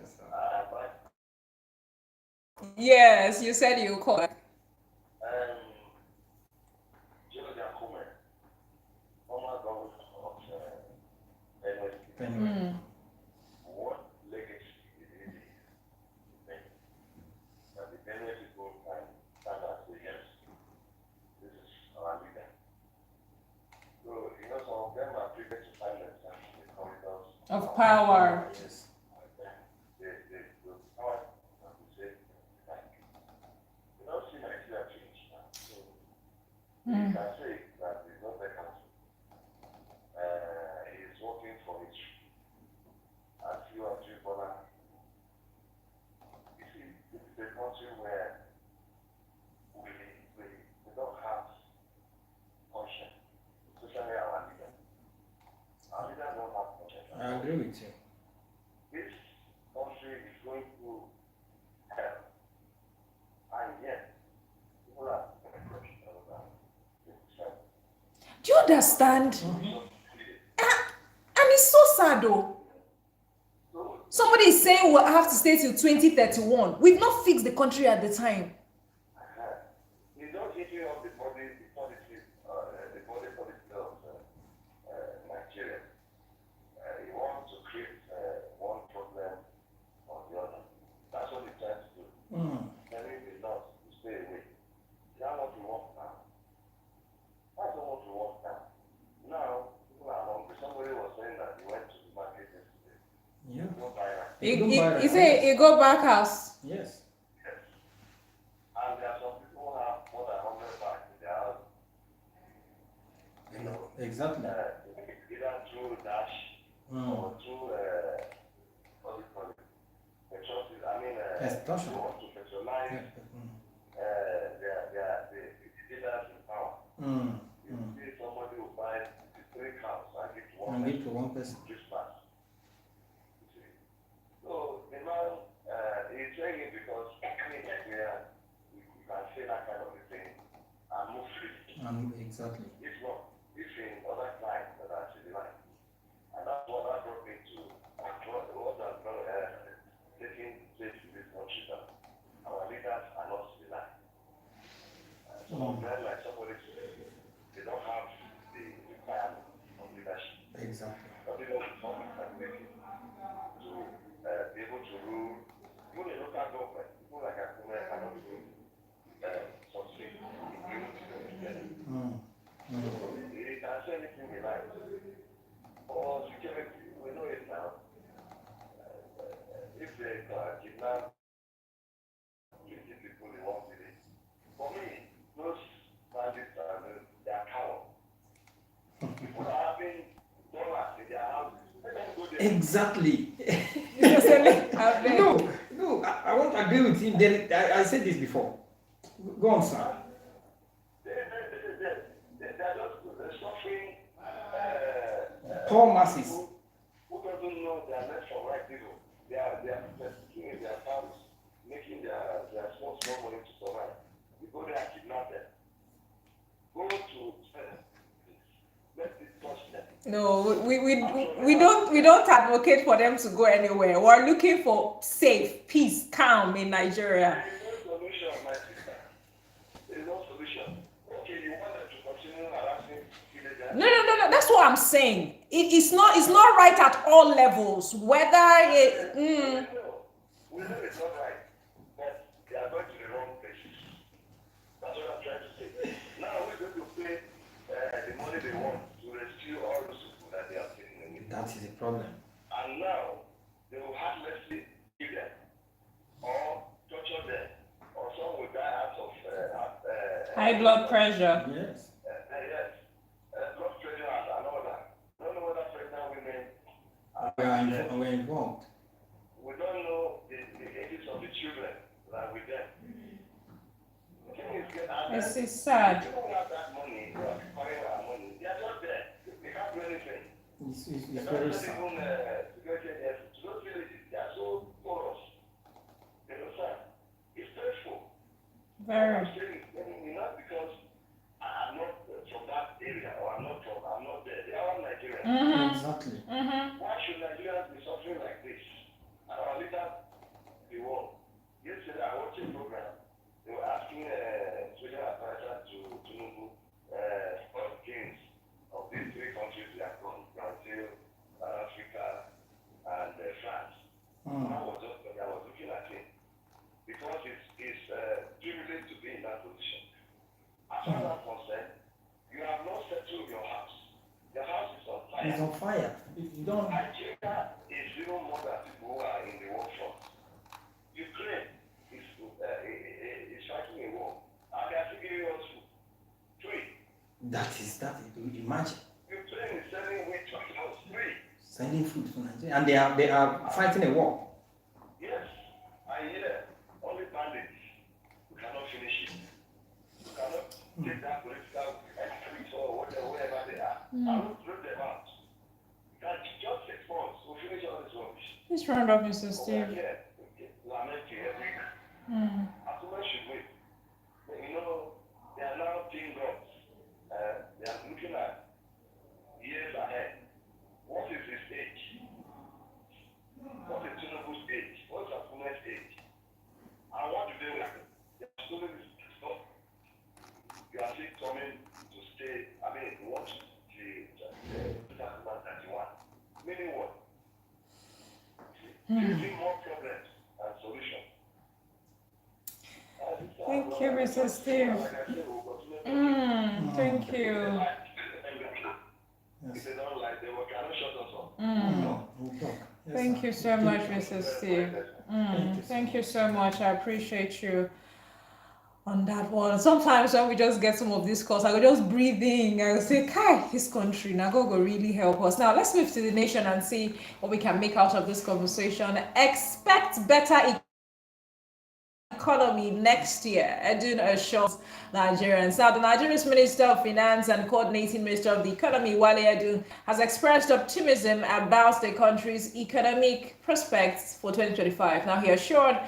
Yes, sir. Yes, you said you called. Anyway. What legacy did he leave? That the Benue people can stand and say, yes, this is our leader. So, some of them are privileged to find themselves in the corridors Of power. Yes. the power that we say, like, you don't see Nigeria change now. So, you can say that the government council is working for it. As you are Tripola, you see, this is a country where we don't have conscience, especially our leader. Our leader don't have conscience. I agree with you. This country is going through hell, and yet people are Do you understand? And it's so sad though. Somebody is saying we'll have to stay till 2031. We've not fixed the country at the time. You don't take care of the body policy of Nigeria. You want to create one problem or the other. That's what you try to do. Telling the North to stay away. That's what you want now. That's not what you want now. Now, people are hungry. Somebody was saying that he went to the market yesterday. Yeah. Don't buy rice. He said he go back house. Yes. Yes. And there are some people who have more than 100 bags in their house. Exactly. Either through Dash or through, what do you call it? Extortion. Extortion. They want to patronize the leaders in power. You see somebody who buys 3 cows and give to one person. Christmas. You see. So the man is saying it because we can say that kind of a thing and move freely. Exactly. If not, if in other clients that are civilized. And that's what that brought me to what I'm taking place in this country that our leaders are not civilized. Some of them, like somebody said, they don't have the requirement of leadership. Exactly. Not even the public ability to be able to rule. Even the local government, people like Akume cannot even succeed in doing this. They can say anything they like. For security, we know it now. If they kidnap 50 people in one village, for me, those bandits they are cowards. People are having dollars in their houses. Let them go there. Exactly. No, I won't agree with him. I said this before. Go on, sir. They're just suffering. Poor masses. Who doesn't know their left from right people? They are persecuting their families, making their small money to survive. You go there and kidnap them. Go to let it touch them. No, we don't advocate for them to go anywhere. We're looking for safe, peace, calm in Nigeria. There is no solution, my sister. There is no solution. Okay, you want them to continue harassing villagers? No. That's what I'm saying. It's not right at all levels. Whether it. We know it's not right, but they are going to the wrong places. That's what I'm trying to say. Now we're going to pay the money they want to rescue all those people that they are taking away. That is a problem. And now they will heartlessly kill them or torture them, or some will die out of High blood pressure. Yes. blood pressure and all that. Don't know whether pregnant women We're involved. we don't know the ages of the children that are with them. The thing is, This is sad. people who have that money, who are carrying our money, they are not there. It's The very government sad. even those villages, they are so porous. You understand? It's stressful. Very. I'm saying, not because I'm not from that area or I'm not there. They are all Nigerians. Exactly. Why should Nigerians be suffering like this? And our leaders, the world. Yesterday, I watched a program. They were asking special advisor to Tinubu what gains of these three countries they are from: Brazil, South Africa, and France. I was looking at him because it's privileged to be in that position. As far as I'm concerned, you have not settled your house. Your house is on fire. It's on fire. If you don't. Nigeria is even more than people who are in the war front. Ukraine is fighting a war. And they are still giving us free. That is. Imagine Ukraine is selling wheat to us free. sending food to Nigeria, and they are fighting a war. Yes, I hear only bandits who cannot finish it. Who cannot take that political entries or whatever they are. I will throw them out. That just 6 months will finish all this rubbish. Let's round up, Mr. Steve. Yeah, lamenting every week. As much should we? You know, they are now team gods. They are looking at years ahead. What is his age? What is Tinubu's age? What's Akume's age? And what do they want? They are still this stuff. You are still coming to stay. I mean, you want to see 2031. Meaning what? Facing more problems and solutions. Thank you, Mr. Steve. Thank you. If they don't like, they cannot shut us up. No, we'll talk. Yes, Thank sir. you so much, Mr. Steve. Thank you so much. I appreciate you on that one. Sometimes when we just get some of these calls, I will just breathe in. I will say, Kai, this country, now go really help us. Now let's move to the nation and see what we can make out of this conversation. Expect better economy next year, Edun assures Nigerians. Now, the Nigeria's Minister of Finance and Coordinating Minister of the Economy, Wale Edun, has expressed optimism about the country's economic prospects for 2025. Now, he assured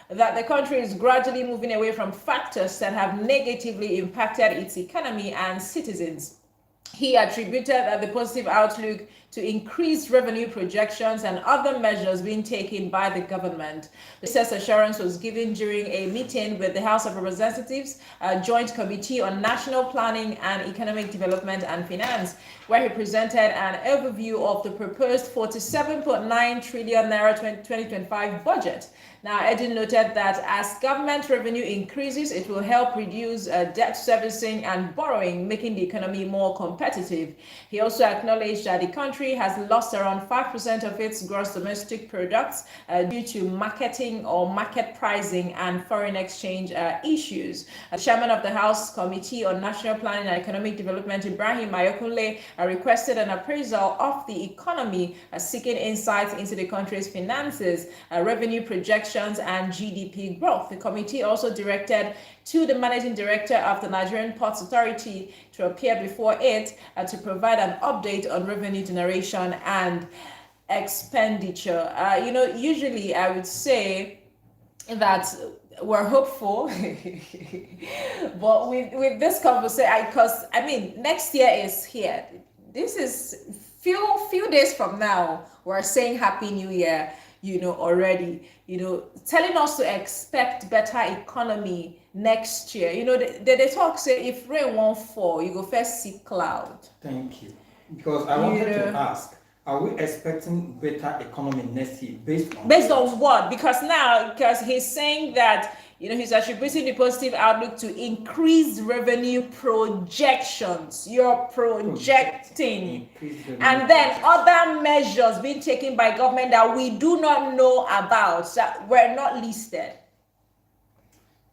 that the country is gradually moving away from factors that have negatively impacted its economy and citizens. He attributed the positive outlook to increased revenue projections and other measures being taken by the government. This assurance was given during a meeting with the House of Representatives, a Joint Committee on National Planning and Economic Development and Finance, where he presented an overview of the proposed 47.9 trillion naira 2025 budget. Now, Edin noted that as government revenue increases, it will help reduce debt servicing and borrowing, making the economy more competitive. He also acknowledged that the country has lost around 5% of its gross domestic products due to marketing or market pricing and foreign exchange issues. Chairman of the House Committee on National Planning and Economic Development, Ibrahim Ayokunle, requested an appraisal of the economy, seeking insights into the country's finances, revenue projections, and GDP growth. The committee also directed to the managing director of the Nigerian Ports Authority to appear before it to provide an update on revenue generation and expenditure. Usually I would say that we're hopeful, but with this conversation, because next year is here. This is few days from now. We're saying Happy New Year. Already, telling us to expect better economy next year. They talk, say, if rain won't fall, you go first see cloud. Thank you. Because I wanted to ask, are we expecting better economy next year based on what? Because he's saying that, he's attributing the positive outlook to increased revenue projections. You're projecting. And then other measures being taken by government that we do not know about, that were not listed.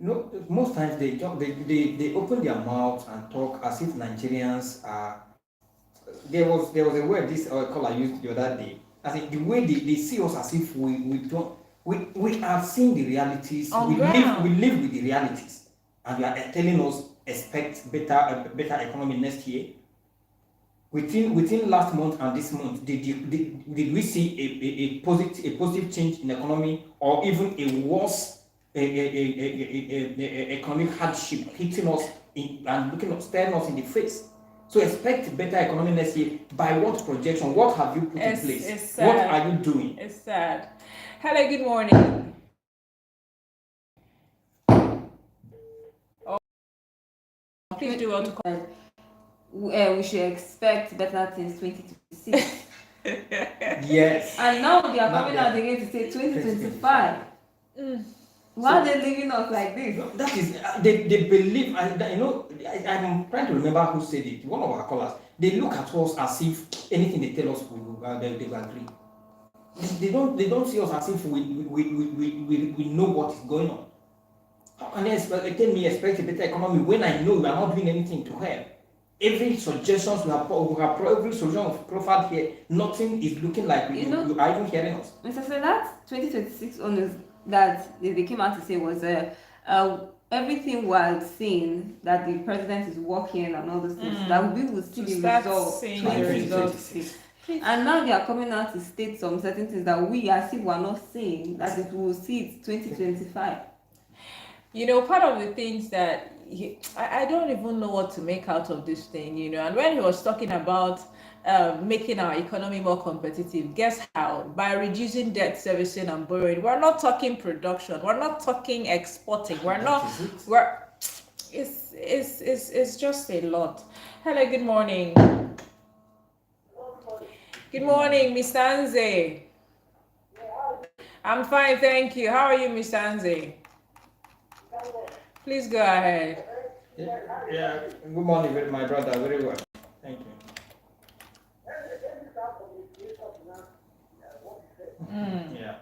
Most times they open their mouths and talk as if Nigerians are. There was a word this caller used the other day. I think the way they see us as if we are seeing the realities. We live with the realities, and you are telling us expect better economy next year. within last month and this month, did we see a positive change in economy, or even a worse economic hardship hitting us and staring us in the face? So expect better economy next year. By what projection? What have you put in place? What are you doing? It's sad. Hello, good morning. Please do want to call. We should expect better things 2026. Yes. And now they are coming out again to say 2025. Why are they leaving us like this? No, that is, they believe, I'm trying to remember who said it, one of our callers. They look at us as if anything they tell us, they will agree. They don't see us as if we know what is going on. How can they expect a better economy when I know we are not doing anything to help? Every suggestions we have every solution of profiled here, nothing is looking like you are even hearing us. Mr. So that 2026 honors that they came out to say was everything while saying that the president is working and all those things, that we will see the results 2026. And now they are coming out to state some certain things that we as if we are not saying, that it will see it 2025. Part of the things that I don't even know what to make out of this thing, and when he was talking about making our economy more competitive, guess how? By reducing debt servicing and borrowing. We're not talking production, we're not talking exporting, it's just a lot. Hello, good morning. Good morning, Miss Anze. I'm fine, thank you. How are you, Miss Anze? Please go ahead. Yeah. Good morning, my brother. Very well. Thank you. Yeah.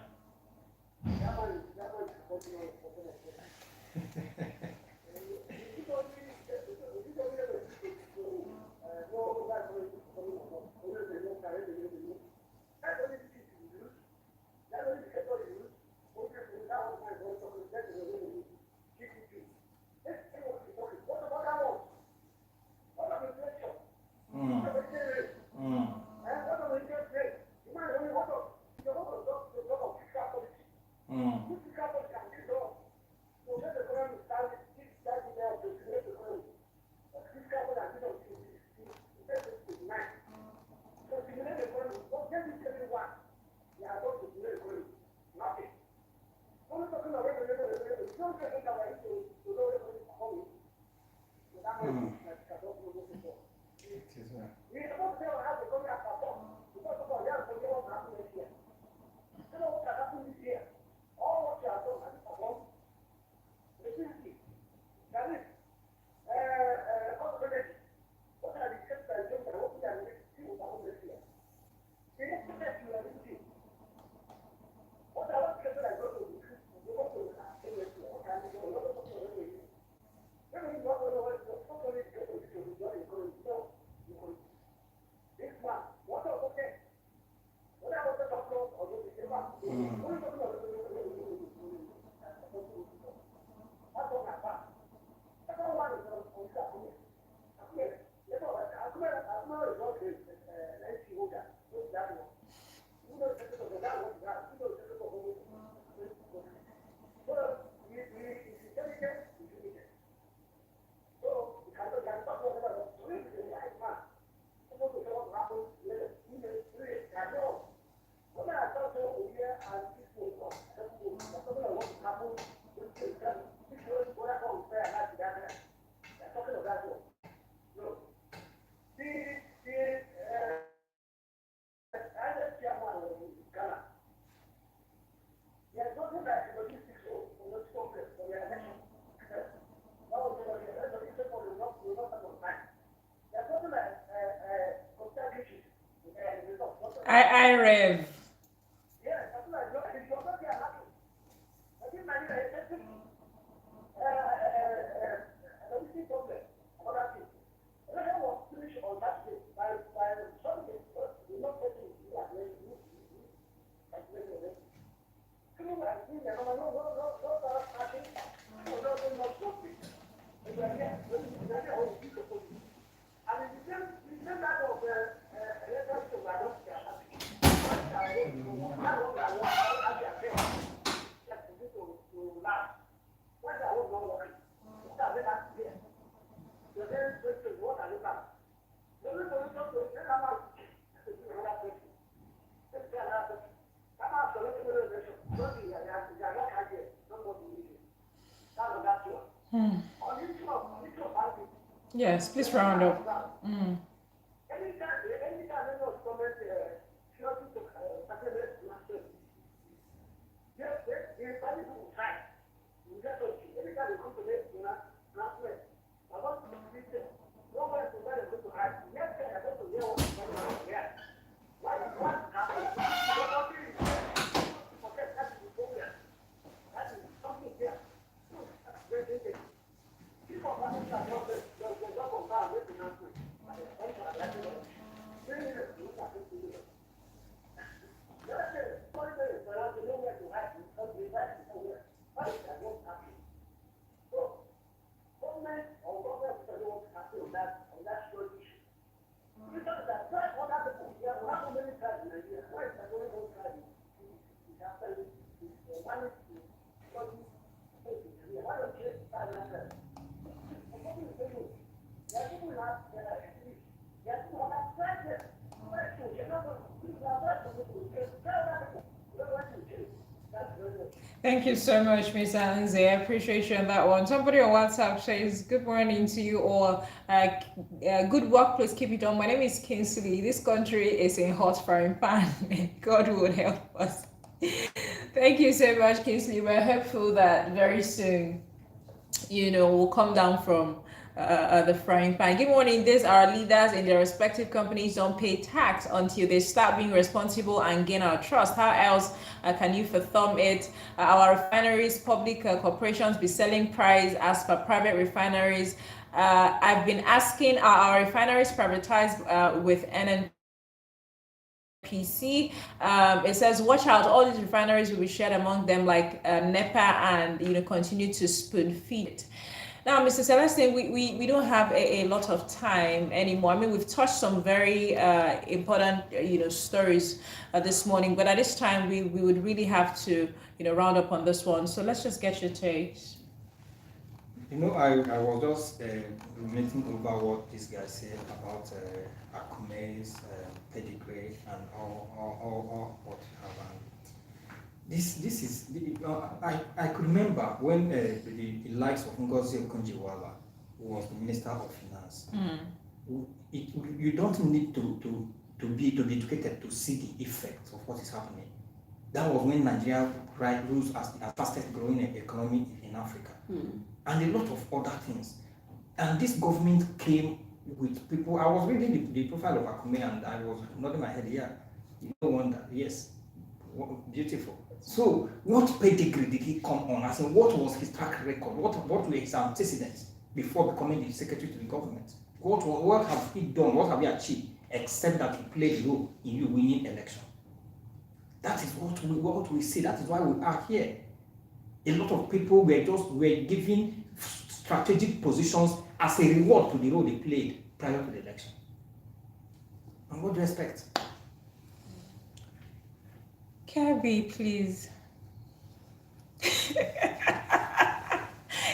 I rev. Yes, please round up. Anytime any of government shouting to Saturday master, they study to try. You get to anytime they come to this last way. I want to be there. Nobody to try to go to hide. Yes, I want to hear what's going on here. What happened? Forget that is the problem. That is something here. That's very interesting. People are not going to not compare with the announcement. Thank you so much, Miss Anze. I appreciate you on that one. Somebody on WhatsApp says, "Good morning to you all. Good work, please keep it on. My name is Kingsley. This country is a hot frying pan. God will help us." Thank you so much, Kingsley. We're hopeful that very soon, we'll come down from the frying pan. Good morning. These are leaders in their respective companies don't pay tax until they start being responsible and gain our trust. How else can you fathom it? Our refineries, public corporations be selling price as per private refineries. I've been asking, are our refineries privatized with NNPC? It says, watch out, all these refineries will be shared among them like NEPA and continue to spoon feed it. Now, Mr. Celestine, we don't have a lot of time anymore. I mean, we've touched some very important, stories this morning, but at this time, we would really have to, round up on this one. So let's just get your takes. I was just ruminating over what this guy said about Akume's pedigree and all what happened. This is I could remember when the likes of Ngozi Okonjo-Iweala was the Minister of Finance. You don't need to be educated to see the effect of what is happening. That was when Nigeria rose as the fastest growing economy in Africa, and a lot of other things. And this government came with people. I was reading the profile of Akume and I was nodding my head. Yeah, no wonder. Yes, beautiful. So, what pedigree did he come on? As in, what was his track record? What were his antecedents before becoming the secretary to the government? What have he done? What have he achieved? Except that he played a role in you winning election. That is what we see. That is why we are here. A lot of people were given strategic positions as a reward to the role they played prior to the election. And what do you expect? Kebby, please.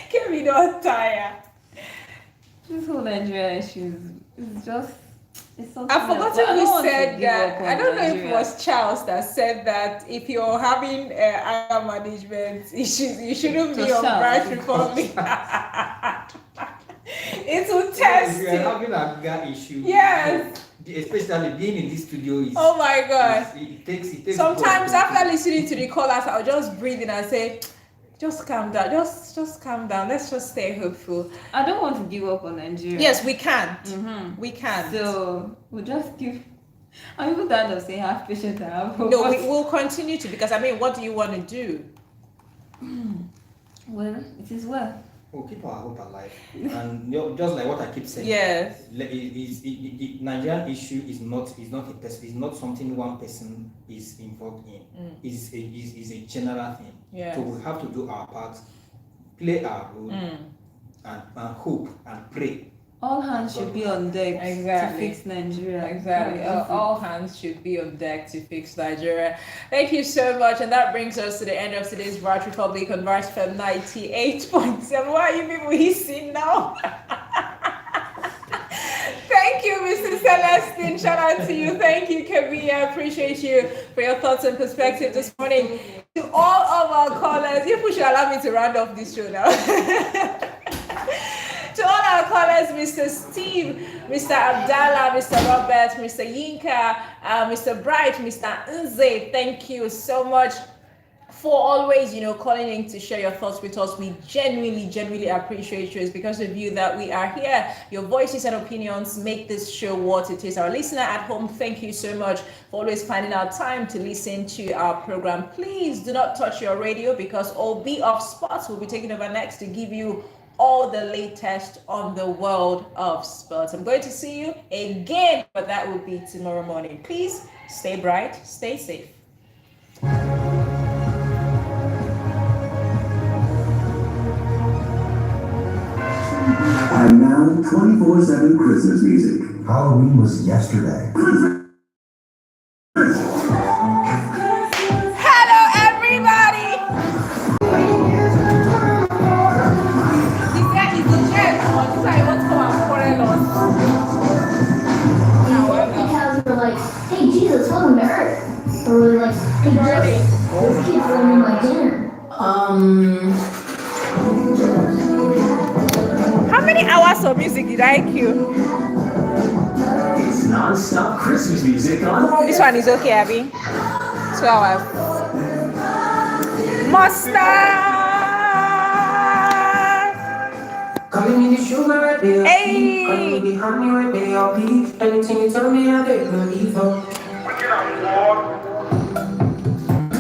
Kebby, don't tire. This whole Nigeria issue is just, it's something I've forgotten who said that. I don't know if it Nigeria. was Charles that said that if you're having anger management issues, you shouldn't be To on shout. Bright Republic. It will test If you are having an anger issue, Yes. especially being in this studio is. Oh my God. It takes. Sometimes God after listening to the callers, I'll just breathe in and say, just calm down. Just calm down. Let's just stay hopeful. I don't want to give up on Nigeria. Yes, we can't. We can't. So we'll just give. I'm even tired of saying have patience and have hope. No, we will continue to, because I mean, what do you want to do? Well, it is well. We'll keep our hope alive. And just like what I keep saying. Yes. The Nigerian issue is not a person. It's not something one person is involved in. It's a general thing. Yes. So we have to do our part, play our role, and hope and pray. All hands should be on deck Exactly. to fix Nigeria. Exactly. All hands should be on deck to fix Nigeria. Thank you so much. And that brings us to the end of today's Bright Republic on Bright FM 98.7. Why are you people hissing now? Thank you, Mr. Celestine. Shout out to you. Thank you, Kebby. I appreciate you for your thoughts and perspective this morning. To all of our callers, you should allow me to round off this show now. To all our callers, Mr. Steve, Mr. Abdallah, Mr. Robert, Mr. Yinka, Mr. Bright, Mr. Nze, thank you so much for always, calling in to share your thoughts with us. We genuinely appreciate you. It's because of you that we are here. Your voices and opinions make this show what it is. Our listener at home, thank you so much for always finding our time to listen to our program. Please do not touch your radio, because OB of Sports will be taking over next to give you all the latest on the world of sports. I'm going to see you again, but that will be tomorrow morning. Please stay bright, stay safe. And now 24/7 Christmas music. Halloween was yesterday. Hello, everybody. This guy is the jet. This I want to come and quarrel us. Because we're like, hey Jesus, welcome to Earth. Or we're like, hey Jesus, this kid's ruining my dinner. How many hours of music did I cue? It's non-stop Christmas music on. This one is okay, Abby. 2 hours. Mustard. Calling me the sugar, Hey. calling me the honey, anything you tell me, I don't believe.